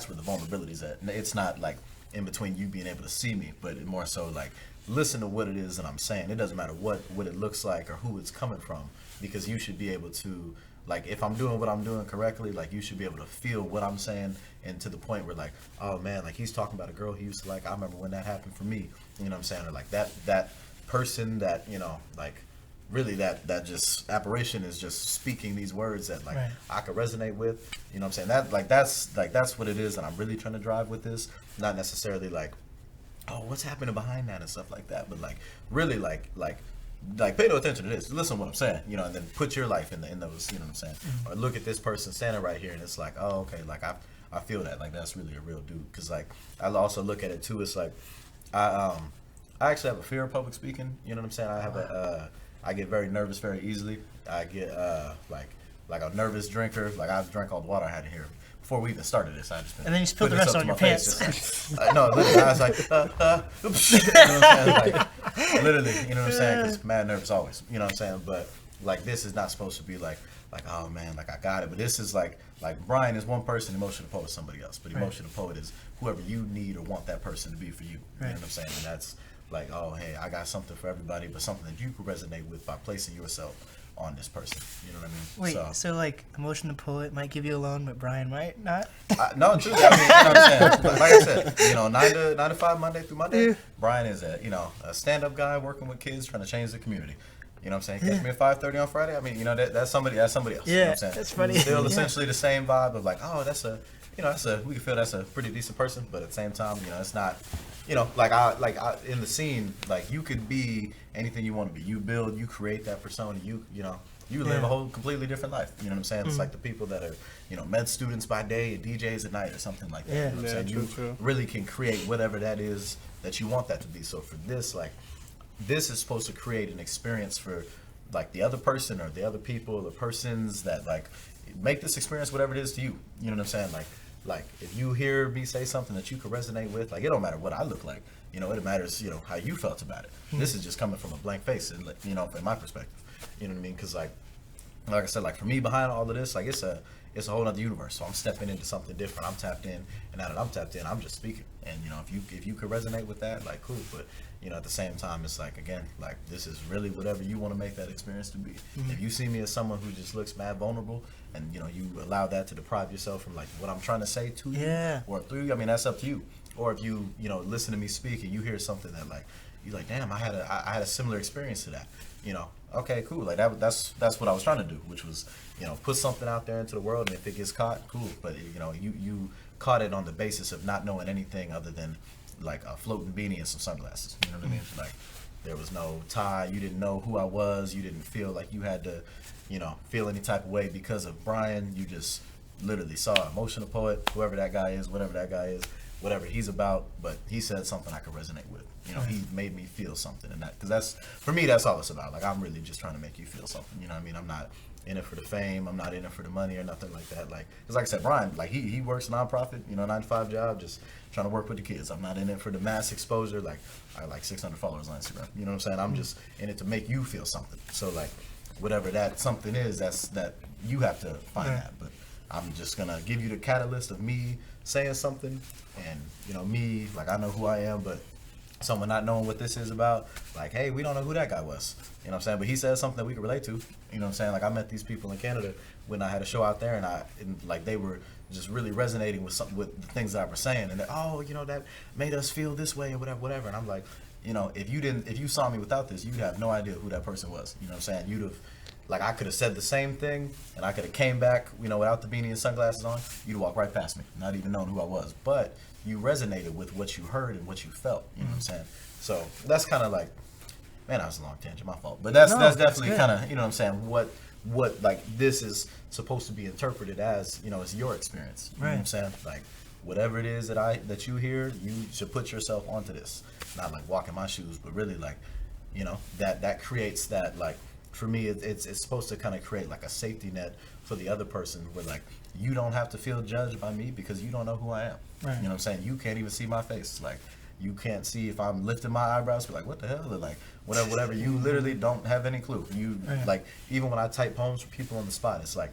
where the vulnerability is at. It's not like in between you being able to see me, but it more so like, listen to what it is that I'm saying. It doesn't matter what it looks like or who it's coming from, because you should be able to, like, if I'm doing what I'm doing correctly, like, you should be able to feel what I'm saying, and to the point where like, oh man, like, he's talking about a girl he used to like. I remember when that happened for me. You know what I'm saying? Or like that person that, you know, like, really that just apparition is just speaking these words that like I could resonate with. You know what I'm saying? That's what it is that I'm really trying to drive with this. Not necessarily like, oh, what's happening behind that and stuff like that, but like really like pay no attention to this. Listen to what I'm saying, you know, and then put your life in those, you know what I'm saying? Or look at this person standing right here, and it's like, oh, okay, like I feel that, like, that's really a real dude. Because like I also look at it too, it's like I actually have a fear of public speaking. You know what I'm saying? I get very nervous very easily. I get like a nervous drinker. Like, I've drank all the water I had in here before we even started this. I just and then you spilled the rest on your pants. No, literally, I was like, you know what I'm saying? Like, literally, you know what I'm saying? Because mad nervous always, you know what I'm saying? But like this is not supposed to be like oh man, like I got it. But this is like Brian is one person, emotional poet is somebody else. But emotional poet is whoever you need or want that person to be for you. You know what I'm saying? And that's like, oh hey, I got something for everybody, but something that you can resonate with by placing yourself on this person. You know what I mean? Wait, so like emotional poet might give you a loan, but Brian might not? No, truly. I mean, you know what I'm saying? Like I said, you know, 9 to 5, Monday through Monday. Yeah. Brian is a stand-up guy working with kids trying to change the community. You know what I'm saying? Catch me at 5:30 on Friday. I mean, you know, that's somebody else. Yeah, You know what I'm saying? that's funny. Still essentially the same vibe of like, oh, we can feel that's a pretty decent person, but at the same time, you know, it's not, you know, like I in the scene, like you could be anything you want to be. You build, you create that persona. You live a whole completely different life. You know what I'm saying? It's like the people that are, you know, med students by day and DJs at night or something like that. Yeah. You know what I'm saying? You really can create whatever that is that you want that to be. So for this, like, this is supposed to create an experience for like the other person or the other people, the persons that like make this experience whatever it is to you. You know what I'm saying? Like if you hear me say something that you can resonate with, like it don't matter what I look like. You know, it matters, you know, how you felt about it. This is just coming from a blank face, and you know, in my perspective. You know what I mean? Because like I said, like for me behind all of this, like it's a whole other universe. So I'm stepping into something different. I'm tapped in, and now that I'm tapped in, I'm just speaking. And you know, if you could resonate with that, like cool. But you know, at the same time, it's like again, like this is really whatever you want to make that experience to be. If you see me as someone who just looks mad vulnerable, and you know, you allow that to deprive yourself from like what I'm trying to say to you or through you, I mean, that's up to you. Or if you know listen to me speak and you hear something that like you're like, damn, I had a similar experience to that. You know, okay, cool. Like that's what I was trying to do, which was, you know, put something out there into the world, and if it gets caught, cool. But you know, you caught it on the basis of not knowing anything other than like a floating beanie and some sunglasses. You know what I mean? Like there was no tie. You didn't know who I was. You didn't feel like you had to, you know, feel any type of way because of Brian. You just literally saw emotional poet, whoever that guy is, whatever that guy is, whatever he's about. But he said something I could resonate with. You know, he made me feel something, and that, because that's, for me, that's all it's about. Like, I'm really just trying to make you feel something. You know what I mean? I'm not in it for the fame. I'm not in it for the money or nothing like that. Like, because like I said, Brian, like he works a nonprofit, you know, 9-to-5 job, just trying to work with the kids. I'm not in it for the mass exposure. Like, I have like 600 followers on Instagram. You know what I'm saying? I'm just in it to make you feel something. So like, whatever that something is, that you have to find that. But I'm just gonna give you the catalyst of me saying something, and you know, me, like I know who I am, but someone not knowing what this is about, like, hey, we don't know who that guy was. You know what I'm saying? But he said something that we could relate to. You know what I'm saying? Like, I met these people in Canada when I had a show out there, and like they were just really resonating with with the things that I was saying, and oh, you know, that made us feel this way or whatever. And I'm like, you know, if you saw me without this, you'd have no idea who that person was. You know what I'm saying? You'd have, like, I could have said the same thing, and I could have came back, you know, without the beanie and sunglasses on. You'd walk right past me, not even knowing who I was. But you resonated with what you heard and what you felt. You know what I'm saying? So that's kind of like, man, that was a long tangent, my fault. But that's definitely kind of, you know what I'm saying, what like this is supposed to be interpreted as, you know, it's your experience. You know what I'm saying? Like, whatever it is that you hear, you should put yourself onto this. Not like walk in my shoes, but really like, you know, that creates that, like, for me, it's supposed to kind of create like a safety net for the other person, where like you don't have to feel judged by me because you don't know who I am. Right. You know what I'm saying? You can't even see my face. Like, you can't see if I'm lifting my eyebrows. Be like, what the hell? Or like, whatever. You literally don't have any clue. You like, even when I type poems for people on the spot, it's like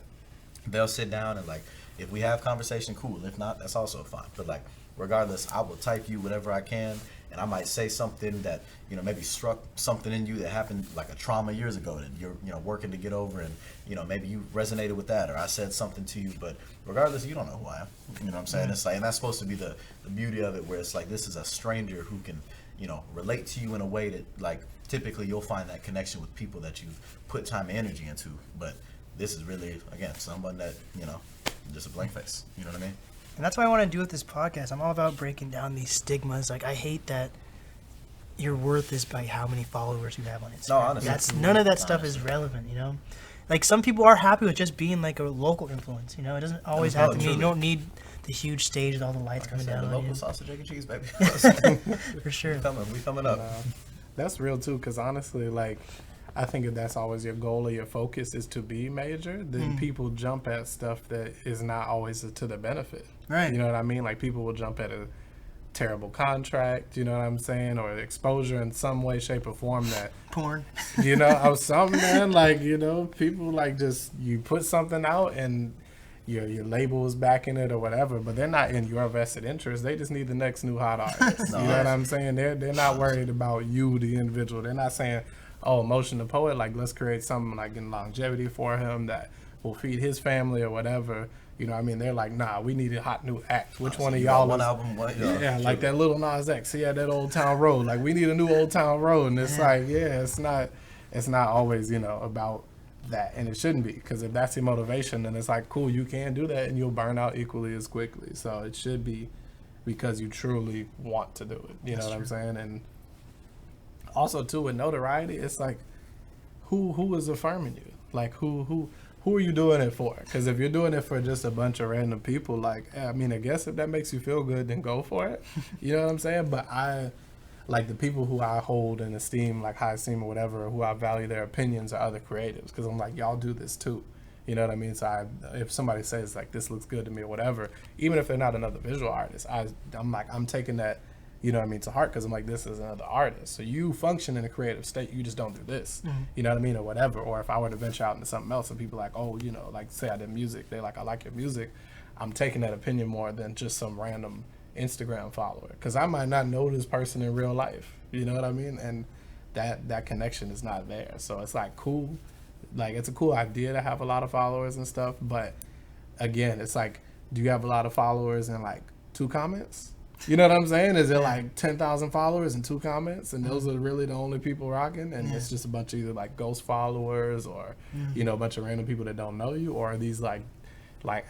they'll sit down and like, if we have conversation, cool. If not, that's also fine. But like, regardless, I will type you whatever I can, and I might say something that, you know, maybe struck something in you that happened like a trauma years ago that you're, you know, working to get over, and you know, maybe you resonated with that, or I said something to you, but regardless, you don't know who I am. You know what I'm saying? It's like, and that's supposed to be the beauty of it, where it's like, this is a stranger who can, you know, relate to you in a way that, like, typically you'll find that connection with people that you've put time and energy into, but this is really, again, someone that, you know, just a blank face. You know what I mean? And that's what I want to do with this podcast. I'm all about breaking down these stigmas. Like, I hate that your worth is by how many followers you have on Instagram. No, honestly. That's, none of that stuff is relevant, you know? Like, some people are happy with just being like a local influence, you know? It doesn't always have to mean you don't need the huge stage with all the lights coming down the on local you. sausage, egg, and cheese, baby. For sure. We coming up. That's real too, because honestly, like, I think if that's always your goal or your focus is to be major, then people jump at stuff that is not always to the benefit. Right. You know what I mean? Like, people will jump at terrible contract, you know what I'm saying, or exposure in some way, shape, or form that Porn. you know, or something, man. Like, you know, people like just you put something out and your label is backing it or whatever, but they're not in your vested interest. They just need the next new hot artist. You know what I'm saying? They're not worried about you, the individual. They're not saying, oh, Emotion the Poet, like let's create something like in longevity for him that will feed his family or whatever. You know what I mean? They're like, nah, we need a hot new act. Which one of y'all one is, album? yeah, like that little Nas X. He had that Old Town Road. Like, we need a new Old Town Road. And it's like, yeah, it's not always, you know, about that. And it shouldn't be. Because if that's your motivation, then it's like, cool, you can do that and you'll burn out equally as quickly. So it should be because you truly want to do it. You know what I'm saying? And also, too, with notoriety, it's like, who is affirming you? Like, who are you doing it for? Because if you're doing it for just a bunch of random people, like, I mean, I guess if that makes you feel good, then go for it. You know what I'm saying? But I, like, the people who I hold in esteem, like high esteem or whatever, who I value their opinions are other creatives. Because I'm like, y'all do this too. You know what I mean? So if somebody says, like, this looks good to me or whatever, even if they're not another visual artist, I'm like, I'm taking that, you know what I mean, to heart, because I'm like, this is another artist. So you function in a creative state. You just don't do this. You know what I mean? Or whatever. Or if I were to venture out into something else and people are like, oh, you know, like say I did music. They're like, I like your music. I'm taking that opinion more than just some random Instagram follower. Because I might not know this person in real life. You know what I mean? And that connection is not there. So it's like cool. Like, it's a cool idea to have a lot of followers and stuff. But again, it's like, do you have a lot of followers and like 2 comments? You know what I'm saying? Is it like 10,000 followers and 2 comments, and those are really the only people rocking, and it's just a bunch of either like ghost followers or you know, a bunch of random people that don't know you, or are these like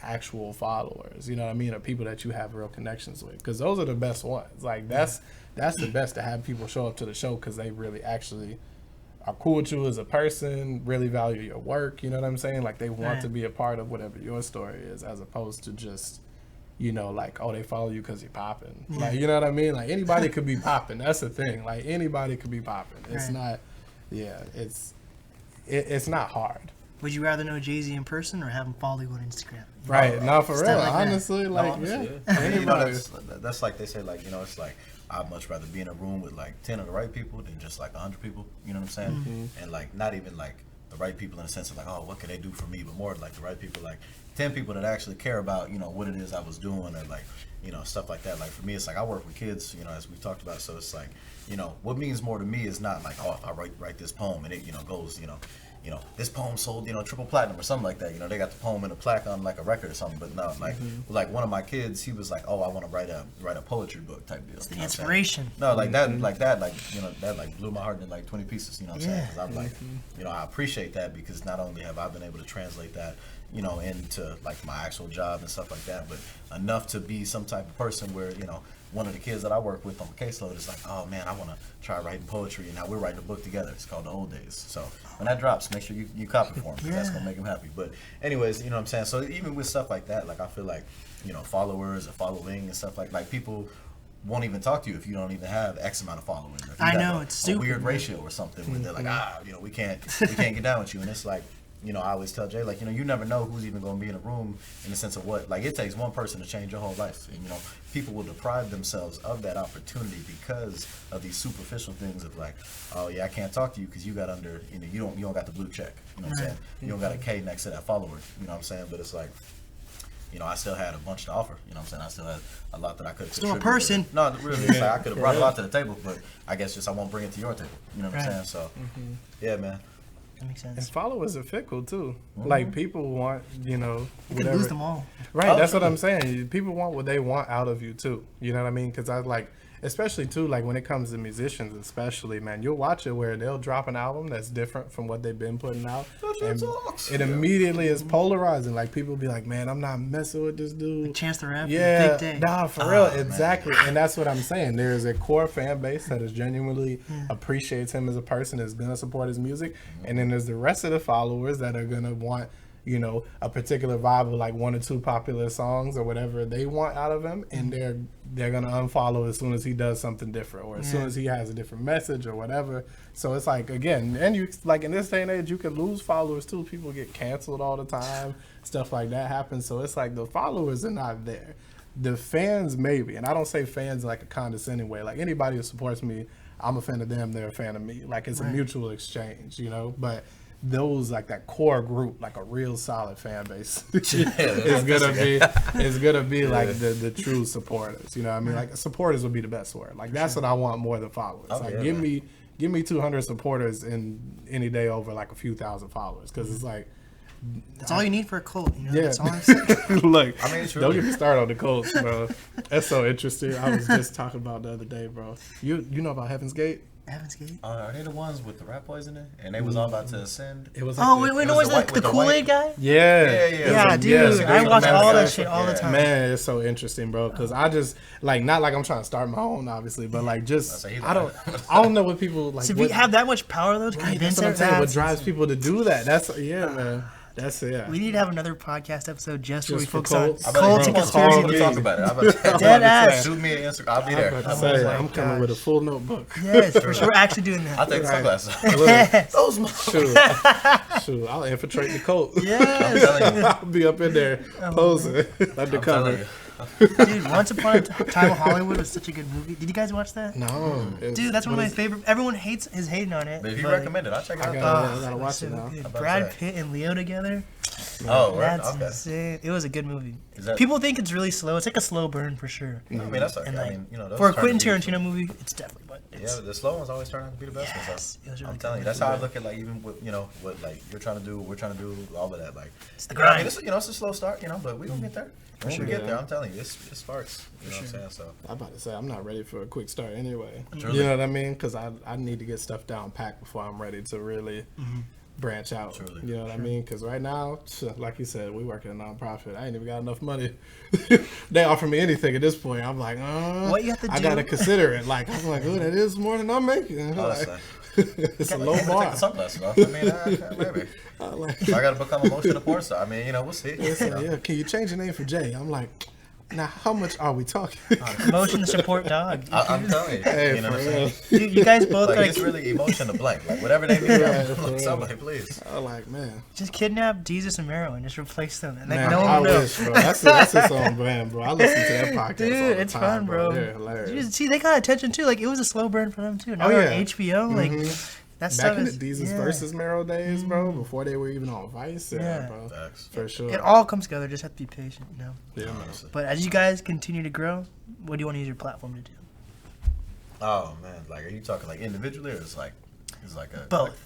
actual followers? You know what I mean? Or people that you have real connections with? Because those are the best ones. Like that's the best, to have people show up to the show because they really actually are cool with you as a person, really value your work. You know what I'm saying? Like they want to be a part of whatever your story is, as opposed to just, you know, like, oh, they follow you because you're popping. Like, you know what I mean? Like, anybody could be popping. That's the thing. Like, anybody could be popping. It's not, it's not hard. Would you rather know Jay-Z in person or have him follow you on Instagram? Right. No, for real. Like honestly, like, honestly, yeah. And, you know, that's like they say, like, you know, it's like, I'd much rather be in a room with like 10 of the right people than just like 100 people. You know what I'm saying? And like, not even like the right people in the sense of like, oh, what can they do for me? But more like the right people, like 10 people that actually care about, you know, what it is I was doing, or like, you know, stuff like that. Like for me, it's like I work with kids, you know, as we've talked about. So it's like, you know, what means more to me is not like, oh, if I write this poem and it, you know, goes, you know, this poem sold, you know, triple platinum or something like that. You know, they got the poem in a plaque on like a record or something. But no, like one of my kids, he was like, oh, I want to write a poetry book type deal. It's the inspiration. No, like that, like you know, that like blew my heart into like 20 pieces. You know what I'm saying? Because I'm like, you know, I appreciate that, because not only have I been able to translate that, you know, into like my actual job and stuff like that, but enough to be some type of person where, you know, one of the kids that I work with on the caseload is like, oh man, I want to try writing poetry, and now we're writing a book together. It's called The Old Days. So when that drops, make sure you copy for him, because that's gonna make him happy. But anyways, you know what I'm saying? So even with stuff like that, like I feel like, you know, followers or following and stuff like people won't even talk to you if you don't even have X amount of following. If you I have know, a it's stupid, weird man. ratio or something where they're like, you know, we can't get down with you. And it's like, you know, I always tell Jay, like, you know, you never know who's even going to be in a room, in the sense of what, like, it takes one person to change your whole life. And, you know, people will deprive themselves of that opportunity because of these superficial things of like, oh yeah, I can't talk to you because you got under, you know, you don't got the blue check. You know what I'm saying? You don't got a K next to that follower. You know what I'm saying? But it's like, you know, I still had a bunch to offer. You know what I'm saying? I still had a lot that I could have Still a contributed. person. No, really, it's like I could have brought a lot to the table, but I guess just I won't bring it to your table. You know what I'm saying? So, yeah, man. That makes sense. And followers are fickle too. Like people want, you know, You whatever. can lose them all. Right, that's what I'm saying. People want what they want out of you too. You know what I mean? Because I like, especially too, like when it comes to musicians, especially, man, you'll watch it where they'll drop an album that's different from what they've been putting out, and it immediately is polarizing. Like people be like, man, I'm not messing with this dude. Chance the Rapper. Yeah, Big day. nah, for real, exactly. And that's what I'm saying. There is a core fan base that is genuinely appreciates him as a person, is gonna support his music, and then there's the rest of the followers that are gonna want, you know, a particular vibe of like 1 or 2 popular songs or whatever they want out of him, and they're gonna unfollow as soon as he does something different, or as soon as he has a different message or whatever. So it's like, again, and you like in this day and age, you can lose followers too. People get canceled all the time, stuff like that happens. So it's like the followers are not there. the fans maybe, and I don't say fans like a condescending way. Like anybody who supports me, I'm a fan of them, they're a fan of me. Like it's a mutual exchange, you know. But those like that core group, like a real solid fan base, is gonna be like the true supporters. You know what I mean? Like supporters would be the best word. Like that's what I want more than followers. Like give me 200 supporters in any day over like a few thousand followers, because it's like. That's all you need for a cult, you know? Yeah. That's all I'm saying. Look, I mean, don't get me started on the Colts, bro. That's so interesting. I was just talking about the other day, bro. You know about Heaven's Gate? Heaven's Gate? Are they the ones with the rat poison in it? And they was all about to ascend? It was Was the Kool-Aid guy? Yeah, dude. I watch all that shit all the time. Man, it's so interesting, bro. Because I just like not like I'm trying to start my own, obviously, but like just I don't know what people like. So if you have that much power though to convince that's what I'm saying. What drives people to do that? That's man. That's it. We need to have another podcast episode just where we for focus on cults. cults and conspiracy to talk about it. I'm about to Dead ass. shoot me an Instagram. I'll be there. I'm coming with a full notebook. Yes, for sure. We're actually doing that. I'll take sunglasses. Yes. Shoot, I'll infiltrate the cult. Yes. I'll be up in there posing undercover. Dude, Once Upon a Time in Hollywood was such a good movie. Did you guys watch that? No. Dude, that's one of my favorite. Everyone is hating on it. But if you recommend it, I'll check it out. I gotta watch it now. Brad Pitt and Leo together. Oh, right. That's Okay. insane. It was a good movie. That- People think it's really slow. It's like a slow burn for sure. I mean, that's okay. And I like, mean, you know, those for a turn Quentin to be- Tarantino movie, it's definitely. But it's, Yeah, the slow ones always turn out to be the best Yes, ones. it was really I'm good. telling you, that's how I look at like even with what like you're trying to do, we're trying to do, all of that. Like It's the I mean, grind. it's a slow start, but we gonna get there. When we get there, I'm telling you, it sparks. You know what I'm saying? So I'm about to say I'm not ready for a quick start anyway. Truly. You know what I mean? Because I need to get stuff down packed before I'm ready to really branch out. Truly. You know what I mean? Because right now, like you said, we work at a nonprofit. I ain't even got enough money. They offer me anything at this point. I'm like, what you have to I do? gotta consider it. Like I'm like, oh, that is more than I'm making. Like, it's a low Take bar. the sunglasses off. I mean, maybe. Like, If I gotta become emotional porn star, I mean, we'll see. listen, yeah, can you change your name for Jay? I'm like, now how much are we talking? Emotion to support dog. I'm telling you, Hey, you know for what I'm real. saying? Dude, you guys both Like gotta it's really emotion to blank. Like whatever they need, for somebody please. I'm like, man. just kidnap Jesus and Mero and just replace them. And like, Man, no I one will. wish, bro. That's its own brand, bro. I listen to that podcast Dude, all the it's time, fun, bro. They're hilarious. You see, they got attention too. Like it was a slow burn for them too. Now Oh, they're yeah. on HBO. Like that stuff Back in the is Jesus versus Mero days, bro, before they were even on Vice, Yeah. bro. Facts. For sure. It all comes together. Just have to be patient, you know. Yeah, man. Honestly. But as you guys continue to grow, what do you want to use your platform to do? Oh man, like are you talking like individually or it's like a Both.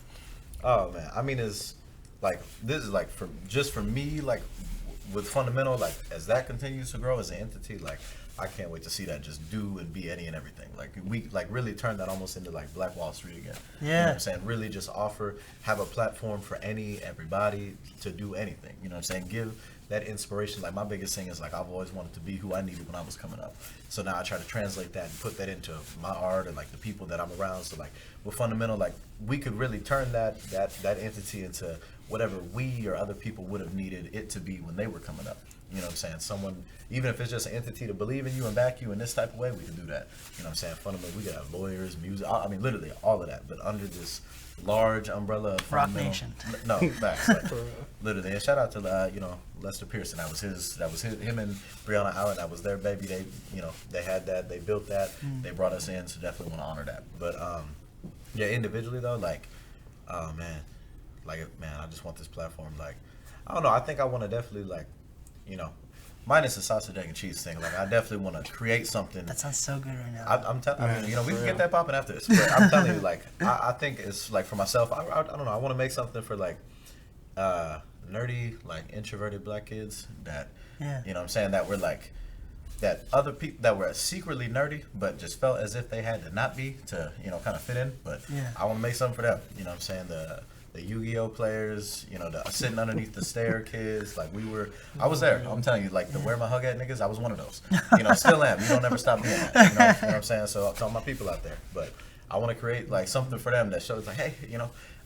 Oh man, I mean it's like this is like for me like with fundamental like as that continues to grow as an entity like I can't wait to see that just do and be any and everything. Like we like really turn that almost into like Black Wall Street again. You know Yeah. what I'm saying? Really just have a platform for everybody to do anything. You know what I'm saying? Give that inspiration. Like my biggest thing is like I've always wanted to be who I needed when I was coming up. So now I try to translate that and put that into my art and like the people that I'm around. So like with fundamental, like we could really turn that entity into whatever we or other people would have needed it to be when they were coming up. You know what I'm saying? Someone, even if it's just an entity to believe in you and back you in this type of way, we can do that. You know what I'm saying? Fundamentally, we could have lawyers, music, I mean, literally all of that, but under this large umbrella of Rock fundamental- Nation. No, facts. Like, literally. And shout out to, Lester Pearson. That was him and Brianna Allen. That was their baby. They had that. They built that. They brought us in, so definitely want to honor that. But, yeah, individually, though, like, oh, man. Like, man, I just want this platform. Like, I don't know. I think I want to definitely, like, minus the sausage, egg, and cheese thing. Like, I definitely want to create something. That sounds so good right now. I'm telling we can get that popping after this. But I'm telling you, like, I think it's like for myself. I don't know. I want to make something for like nerdy, like introverted black kids that you know what I'm saying, that were like that other people that were secretly nerdy but just felt as if they had to not be to kind of fit in. But I want to make something for them. You know what I'm saying, the Yu-Gi-Oh players, the sitting underneath the stair kids. Like I was there. I'm telling you, like the where my hug at niggas, I was one of those. Still am. You don't ever stop being that. You know what I'm saying? So to all my people out there. But I want to create like something for them that shows like, hey,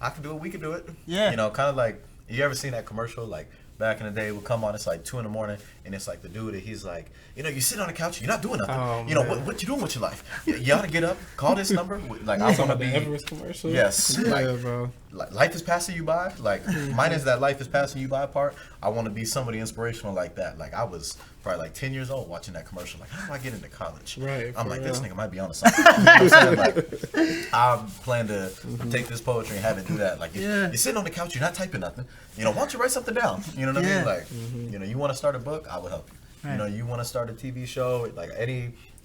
I can do it, we can do it. Yeah. Kind of like, you ever seen that commercial? Like back in the day, it would come on, it's like 2 a.m, and it's like the dude, and he's like, you sit on the couch, you're not doing nothing. Oh, What you doing with your life? You ought to get up, call this number. Like I want to be. Everest commercial. Yes. Yeah, Like, bro. life is passing you by. Like mine is that life is passing you by part. I want to be somebody inspirational like that. Like I was probably like 10 years old watching that commercial. Like, how do I get into college? Right, I'm for like, real. this nigga might be on something. You know what I'm saying? Like, I plan to take this poetry and have it do that. Like, you're sitting on the couch, you're not typing nothing. You know, why don't you write something down? You know what I mean? Like, you know, you want to start a book, I will help you. You know, you want to start a TV show, like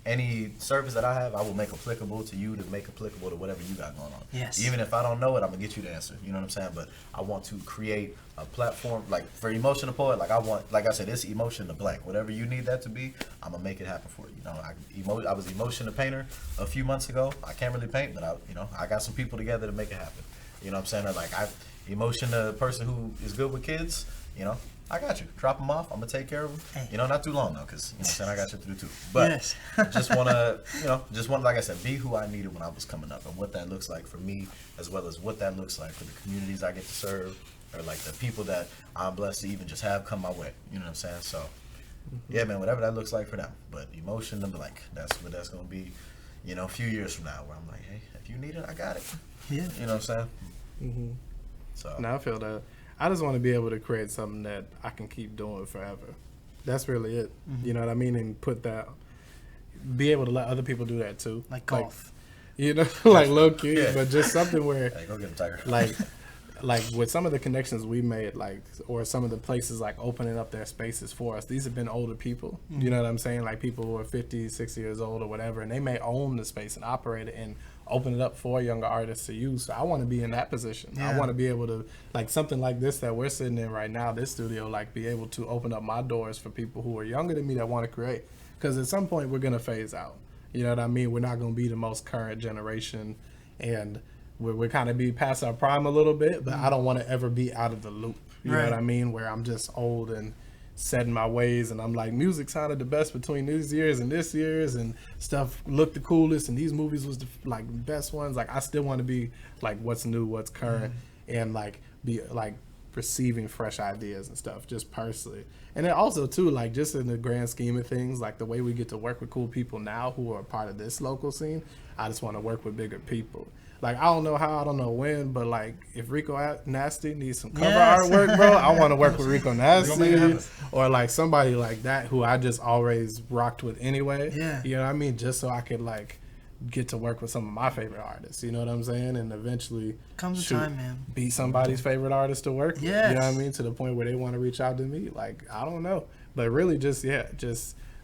any service that I have, I will make applicable to you to make applicable to whatever you got going on. Yes. Even if I don't know it, I'm gonna get you the answer. You know what I'm saying? But I want to create a platform, like for Emotion the Poet. Like I said, it's emotion to blank. Whatever you need that to be, I'm gonna make it happen for you. You know, I was Emotion the Painter a few months ago. I can't really paint, but I got some people together to make it happen. You know what I'm saying? Like Emotion the person who is good with kids. You know, I got you. Drop them off. I'm gonna take care of them. You know, not too long though, because you know what I'm saying, I got shit to do too. But just wanna, like I said, be who I needed when I was coming up, and what that looks like for me, as well as what that looks like for the communities I get to serve, or like the people that I'm blessed to even just have come my way. You know what I'm saying? So, yeah, man, whatever that looks like for them. But Emotion the blank. That's what that's gonna be. You know, a few years from now, where I'm like, hey, if you need it, I got it. Yeah. You know what I'm saying? So. No, I feel that. I just want to be able to create something that I can keep doing forever. That's really it. You know what I mean? And be able to let other people do that too. Like golf. You know, like low key, but just something where, Hey, go get him, Tiger. like with some of the connections we made, or some of the places like opening up their spaces for us, these have been older people. You know what I'm saying? Like people who are 50, 60 years old or whatever, and they may own the space and operate it and open it up for younger artists to use. So I want to be in that position. I want to be able to, like something like this that we're sitting in right now, this studio, like be able to open up my doors for people who are younger than me that want to create. Because at some point we're going to phase out. You know what I mean? We're not going to be the most current generation, and we're kind of be past our prime a little bit, but I don't want to ever be out of the loop. You know what I mean? Where I'm just old and set in my ways, and I'm like, music sounded the best between these years and this year's, and stuff looked the coolest, and these movies was the best ones. Like I still want to be like what's new, what's current, and like be like receiving fresh ideas and stuff, just personally. And then also too, like just in the grand scheme of things, like the way we get to work with cool people now who are part of this local scene, I just want to work with bigger people. Like, I don't know how, I don't know when, but like, if Rico Nasty needs some cover artwork, bro, I want to work with Rico Nasty or like somebody like that who I just always rocked with anyway. Yeah. You know what I mean? Just so I could like get to work with some of my favorite artists. You know what I'm saying? And eventually comes a time, man, be somebody's favorite artist to work with. Yes. You know what I mean? To the point where they want to reach out to me. Like, I don't know. But really just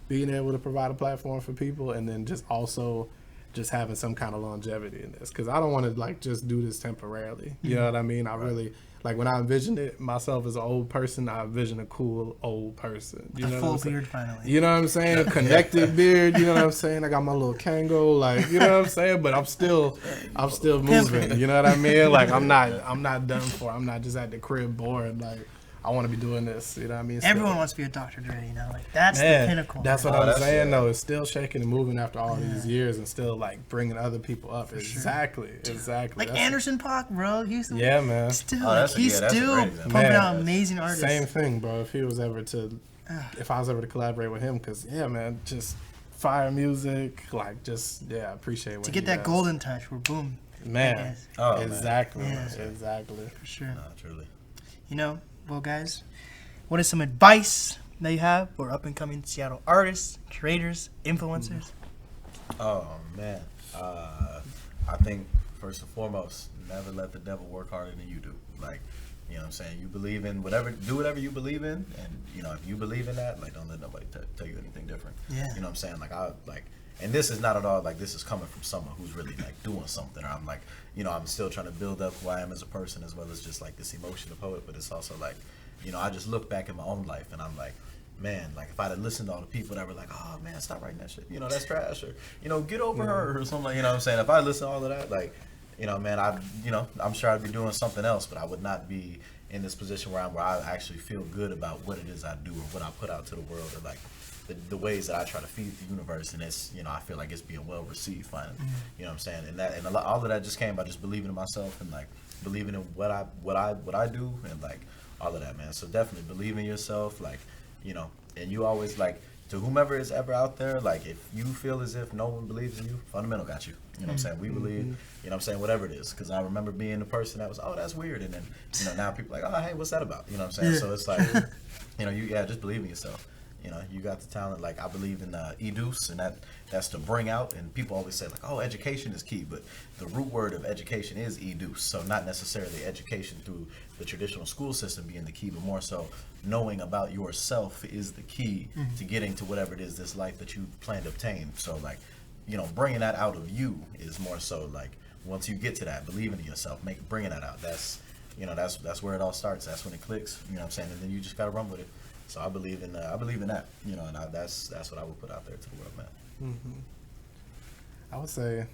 being able to provide a platform for people, and then just also just having some kind of longevity in this, because I don't want to like just do this temporarily. You know what I mean? I really like when I envisioned it myself as an old person, I envisioned a cool old person. You know, full beard finally. You know what I'm saying? Connected beard. You know what I'm saying? I got my little Kango, like, you know what I'm saying? But I'm still moving. You know what I mean? Like I'm not done for. I'm not just at the crib bored. Like, I want to be doing this. You know what I mean? Everyone wants to be a Dr. Dre, you know? Like, that's the pinnacle. That's what I'm saying, though. It's still shaking and moving after all these years, and still, like, bringing other people up. Exactly. Like Anderson .Paak, bro. He's man. Still, he's still pumping out amazing artists. Same thing, bro. If I was ever to collaborate with him, because, man, just fire music, like, just, appreciate what to get that golden touch, where boom. Man. Exactly. Yeah. Exactly. For sure. No, truly. You know, well, guys, what is some advice that you have for up-and-coming Seattle artists, creators, influencers? Oh, man. I think, first and foremost, never let the devil work harder than you do. Like, you know what I'm saying? You believe in do whatever you believe in, and, you know, if you believe in that, like, don't let nobody tell you anything different. Yeah. You know what I'm saying? Like, and this is not at all, like, this is coming from someone who's really, like, doing something, or I'm, like, you know, I'm still trying to build up who I am as a person, as well as just, like, this emotion of poet, but it's also, like, you know, I just look back at my own life, and I'm like, man, like, if I'd have listened to all the people that were like, oh, man, stop writing that shit, you know, that's trash, or, you know, get over her, or something, like, you know what I'm saying? If I listened to all of that, like, you know, man, I'm sure I'd be doing something else, but I would not be in this position where I actually feel good about what it is I do, or what I put out to the world, or, like, the ways that I try to feed the universe, and it's, you know, I feel like it's being well received finally. You know what I'm saying? And all of that just came by just believing in myself, and like believing in what I do, and like all of that, man. So definitely believe in yourself, like, you know, and you always, like, to whomever is ever out there, like if you feel as if no one believes in you, Fundamental got you. You know what I'm saying? We believe, you know what I'm saying, whatever it is. Because I remember being the person that was, oh, that's weird. And then, you know, now people are like, oh, hey, what's that about? You know what I'm saying? So it's like, you know, just believe in yourself. You know, you got the talent. Like, I believe in educe, and that's to bring out. And people always say, like, oh, education is key. But the root word of education is educe. So not necessarily education through the traditional school system being the key, but more so knowing about yourself is the key to getting to whatever it is, this life that you plan to obtain. So, like, you know, bringing that out of you is more so, like, once you get to that, believing in yourself, bringing that out. That's, you know, that's where it all starts. That's when it clicks. You know what I'm saying? And then you just got to run with it. So I believe in that, you know, and that's what I would put out there to the world, man. I would say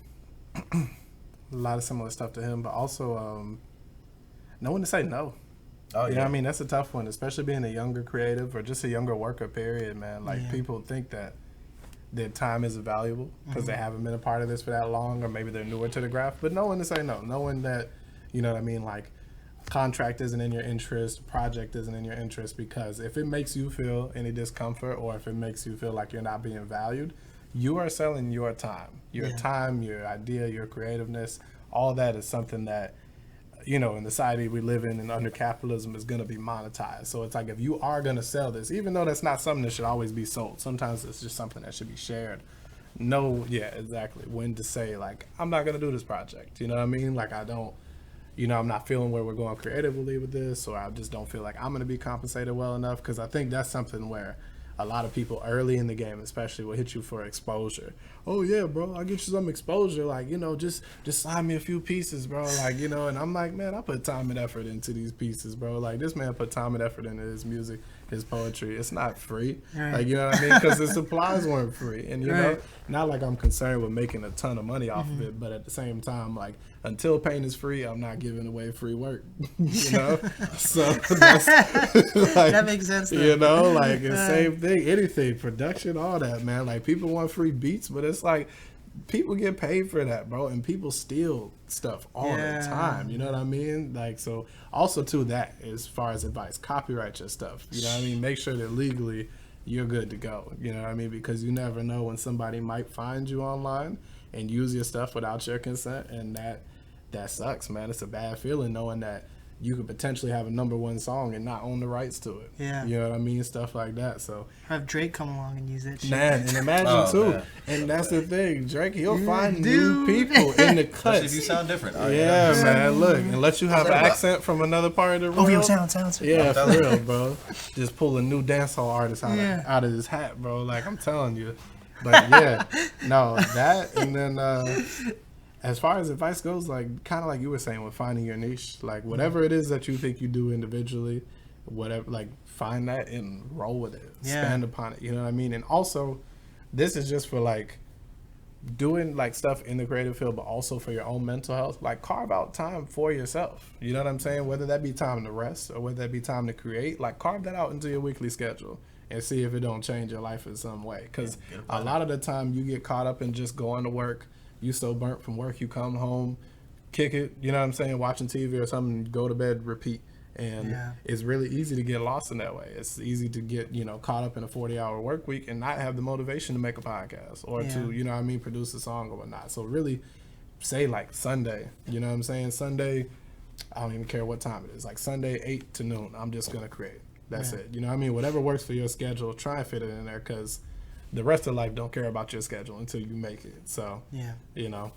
a lot of similar stuff to him, but also knowing to say no. Oh, you know what I mean? That's a tough one, especially being a younger creative or just a younger worker, period, man. Like, people think that their time is valuable because they haven't been a part of this for that long, or maybe they're newer to the craft, but knowing to say no, knowing that, you know what I mean, like, contract isn't in your interest, project isn't in your interest, because if it makes you feel any discomfort or if it makes you feel like you're not being valued, you are selling your time, your idea, your creativeness. All that is something that, you know, in the society we live in and under capitalism is going to be monetized. So it's like, if you are going to sell this, even though that's not something that should always be sold, sometimes it's just something that should be shared. Know, exactly when to say, like, I'm not going to do this project. You know what I mean? Like, I don't, you know, I'm not feeling where we're going creatively with this, or I just don't feel like I'm going to be compensated well enough, because I think that's something where a lot of people early in the game especially will hit you for exposure. Oh yeah, bro, I'll get you some exposure, like, you know, just sign me a few pieces, bro, like, you know. And I'm like, man, I put time and effort into these pieces, bro. Like, this man put time and effort into his music, his poetry. It's not free, like, you know what I mean, because the supplies weren't free. And, you know, not like I'm concerned with making a ton of money off of it, but at the same time, like, until paint is free, I'm not giving away free work, you know? So that's, like, that makes sense, though. You know, like, the same thing, anything, production, all that, man. Like, people want free beats, but it's like, people get paid for that, bro, and people steal stuff all the time, you know what I mean? Like, so also to that, as far as advice, copyright your stuff, you know what I mean? Make sure that legally you're good to go, you know what I mean? Because you never know when somebody might find you online and use your stuff without your consent, and that sucks, man. It's a bad feeling knowing that you could potentially have a #1 song and not own the rights to it. Yeah. You know what I mean? Stuff like that. So have Drake come along and use that shit. Man, and imagine too. Man. And that's the thing. Drake, he'll find new people in the cuts. Especially if you sound different. Man, look, and let you have an accent from another part of the world. Oh, sound. Yeah, for real, bro. Just pull a new dancehall artist out of his hat, bro. Like, I'm telling you. But yeah, no, that, and then as far as advice goes, like, kind of like you were saying with finding your niche, like, whatever it is that you think you do individually, whatever, like, find that and roll with it, expand upon it, you know what I mean? And also, this is just for, like, doing, like, stuff in the creative field, but also for your own mental health. Like, carve out time for yourself, you know what I'm saying? Whether that be time to rest or whether that be time to create, like, carve that out into your weekly schedule and see if it don't change your life in some way. Because a lot of the time you get caught up in just going to work. You so burnt from work, you come home, kick it, you know what I'm saying, watching TV or something, go to bed, repeat. And it's really easy to get lost in that way. It's easy to get, you know, caught up in a 40-hour work week and not have the motivation to make a podcast or to, you know what I mean, produce a song or whatnot. So really say, like, Sunday, you know what I'm saying? Sunday, I don't even care what time it is. Like, Sunday, 8 to noon, I'm just going to create. That's it. You know what I mean? Whatever works for your schedule, try and fit it in there, because the rest of life don't care about your schedule until you make it. So, you know.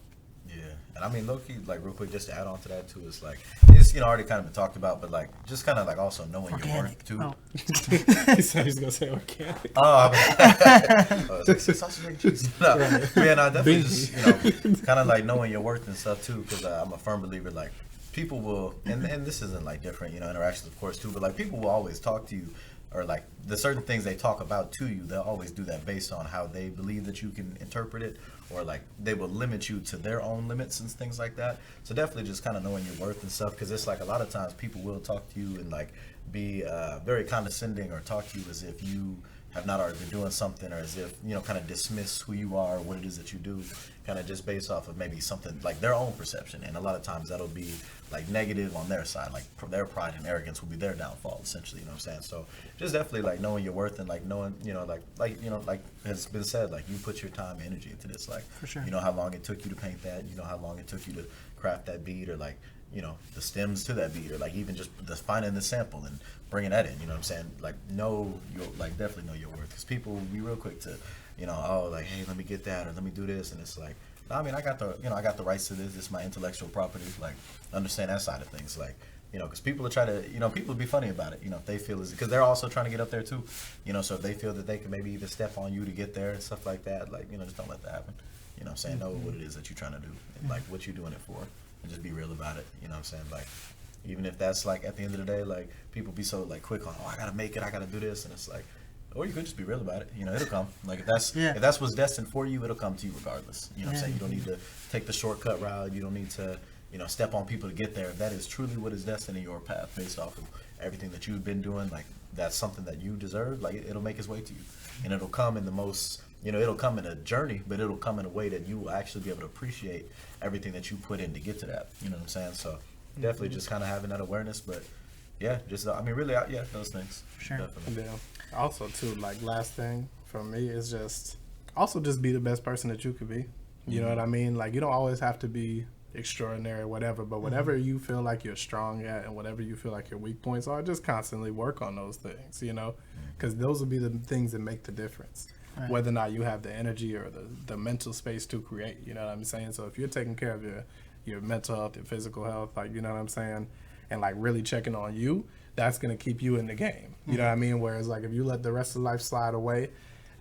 Yeah. And I mean, low-key, like, real quick, just to add on to that, too, it's like, it's, you know, already kind of been talked about, but, like, just kind of, like, also knowing your worth, too. Oh. He said he's going to say organic. Oh, it's like sausage and cheese. No, definitely just, you know, kind of, like, knowing your worth and stuff, too, because I'm a firm believer, like, people will, and this isn't, like, different, you know, interactions, of course, too, but, like, people will always talk to you, or, like, the certain things they talk about to you, they'll always do that based on how they believe that you can interpret it, or, like, they will limit you to their own limits and things like that. So definitely just kind of knowing your worth and stuff, because it's like a lot of times people will talk to you and, like, be very condescending or talk to you as if you have not already been doing something, or as if, you know, kind of dismiss who you are or what it is that you do, kind of just based off of maybe something like their own perception. And a lot of times that'll be like negative on their side, like their pride and arrogance will be their downfall, essentially. You know what I'm saying? So just definitely like knowing your worth and like knowing, you know, like has been said, like you put your time and energy into this. Like, For sure. you know how long it took you to paint that. You know how long it took you to craft that beat, or like, you know, the stems to that beat, or like even just finding the sample and bringing that in. You know what I'm saying? Like definitely know your worth, because people will be real quick to, you know, oh, like, hey, let me get that, or let me do this, and it's like, no, I mean, I got the rights to this. This is my intellectual property. Like, understand that side of things. Like, you know, because people will try to, you know, people will be funny about it. You know, if they feel because they're also trying to get up there too. You know, so if they feel that they can maybe either step on you to get there and stuff like that, like, you know, just don't let that happen. You know what I'm saying? Know what it is that you're trying to do, and like what you're doing it for, and just be real about it. You know what I'm saying? Like, even if that's like at the end of the day, like people be so like quick on, oh, I gotta make it, I gotta do this, and it's like, or you could just be real about it. You know, it'll come. Like if that's what's destined for you, it'll come to you regardless. You know what I'm saying? You don't need to take the shortcut route. You don't need to, you know, step on people to get there. If that is truly what is destined in your path based off of everything that you've been doing, like that's something that you deserve, like it'll make its way to you. And it'll come in the most, you know, it'll come in a journey, but it'll come in a way that you will actually be able to appreciate everything that you put in to get to that. You know what I'm saying? So definitely just kind of having that awareness, but yeah, just, I mean, really, yeah, those things. Sure. Definitely. Yeah. Also, too, like, last thing for me is just be the best person that you could be. You know what I mean? Like, you don't always have to be extraordinary or whatever, but whatever you feel like you're strong at and whatever you feel like your weak points are, just constantly work on those things, you know? Because those will be the things that make the difference. Right. Whether or not you have the energy or the mental space to create, you know what I'm saying? So if you're taking care of your mental health, your physical health, like, you know what I'm saying, and like really checking on you, that's going to keep you in the game. You know what I mean? Whereas like if you let the rest of life slide away,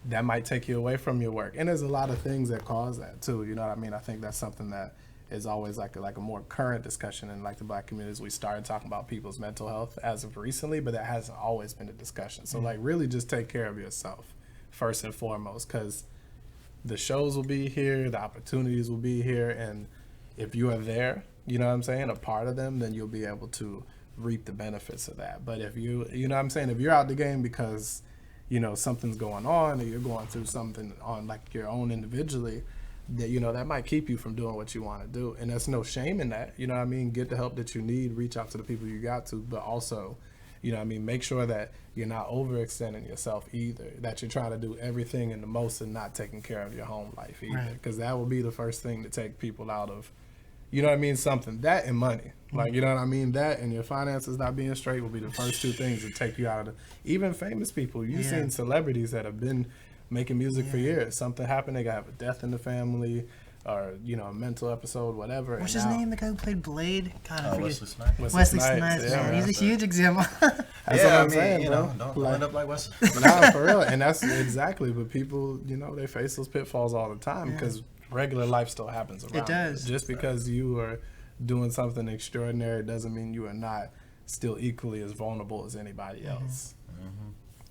that might take you away from your work. And there's a lot of things that cause that too. You know what I mean? I think that's something that is always like a more current discussion in like the Black communities. We started talking about people's mental health as of recently, but that hasn't always been a discussion. So like really just take care of yourself first and foremost, because the shows will be here, the opportunities will be here, and if you are there, you know what I'm saying, a part of them, then you'll be able to reap the benefits of that. But if you know what I'm saying, if you're out the game because, you know, something's going on or you're going through something on like your own individually, that, you know, that might keep you from doing what you want to do. And there's no shame in that. You know what I mean? Get the help that you need, reach out to the people you got to, but also, you know what I mean, make sure that you're not overextending yourself either, that you're trying to do everything and the most and not taking care of your home life either. Because that will be the first thing to take people out of, you know what I mean, something. That and money. Like, you know what I mean? That and your finances not being straight will be the first two things that take you out of even famous people. You've seen celebrities that have been making music for years. Something happened, they got have a death in the family or, you know, a mental episode, whatever. What's his name? The guy who played Blade? Wesley Snipes. Wesley Snipes, man. He's a huge example. That's what I'm saying, you bro. know, don't end up like Wesley. Nah, for real. And that's exactly, but people, you know, they face those pitfalls all the time because regular life still happens around. It does. Just because you are doing something extraordinary doesn't mean you are not still equally as vulnerable as anybody else.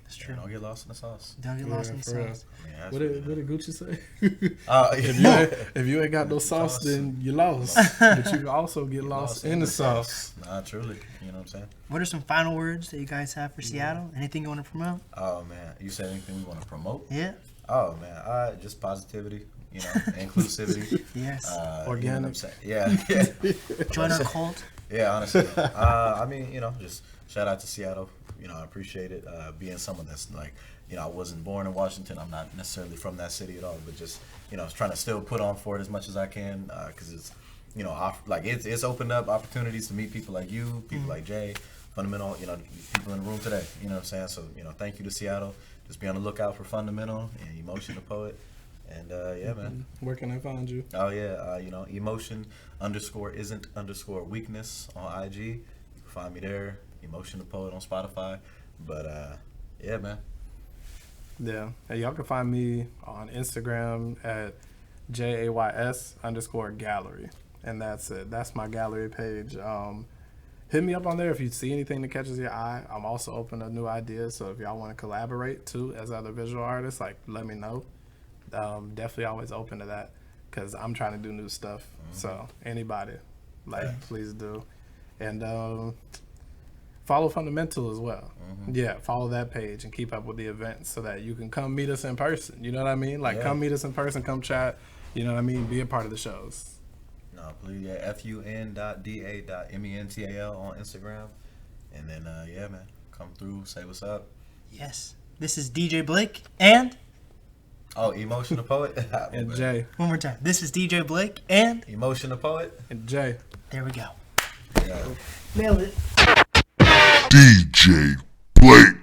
That's true. Don't get lost in the sauce. Don't get lost in the for real. sauce. Yeah, What did Gucci say? If if you ain't got no sauce, then you lost. But you can also get lost in the sauce. Nah, truly. You know what I'm saying? What are some final words that you guys have for Seattle? Anything you want to promote? Oh, man. You said anything we want to promote? Yeah. Oh, man. Just positivity, you know, inclusivity. Yes. Organic. You know what I'm saying? Yeah. Join our cult. Yeah, honestly. I mean, you know, just shout out to Seattle. You know, I appreciate it. Being someone that's like, you know, I wasn't born in Washington. I'm not necessarily from that city at all, but just, you know, I was trying to still put on for it as much as I can because it's, you know, it's opened up opportunities to meet people like you, people like Jay, Fundamental, you know, people in the room today. You know what I'm saying? So, you know, thank you to Seattle. Just be on the lookout for Fundamental and Emotion the Poet. And yeah, man. Where can I find you? Oh yeah, you know, emotion_isn't_weakness on IG. You can find me there. Emotion the Poet on Spotify. But yeah, man. Yeah. Hey, y'all can find me on Instagram at JAYS_gallery. And that's it. That's my gallery page. Hit me up on there if you see anything that catches your eye. I'm also open to new ideas. So if y'all want to collaborate too as other visual artists, like let me know. Definitely always open to that because I'm trying to do new stuff. So anybody, like, please do. And follow Fundamental as well. Yeah, follow that page and keep up with the events so that you can come meet us in person. You know what I mean? Like, come meet us in person, come chat. You know what I mean? Be a part of the shows. No, please, yeah, fun.da.mental on Instagram. And then, yeah, man, come through, say what's up. Yes. This is DJ Blake and... Oh, Emotion the Poet? And Jay. One more time. This is DJ Blake and... Emotion the Poet? And Jay. There we go. Yeah. Nailed it. DJ Blake.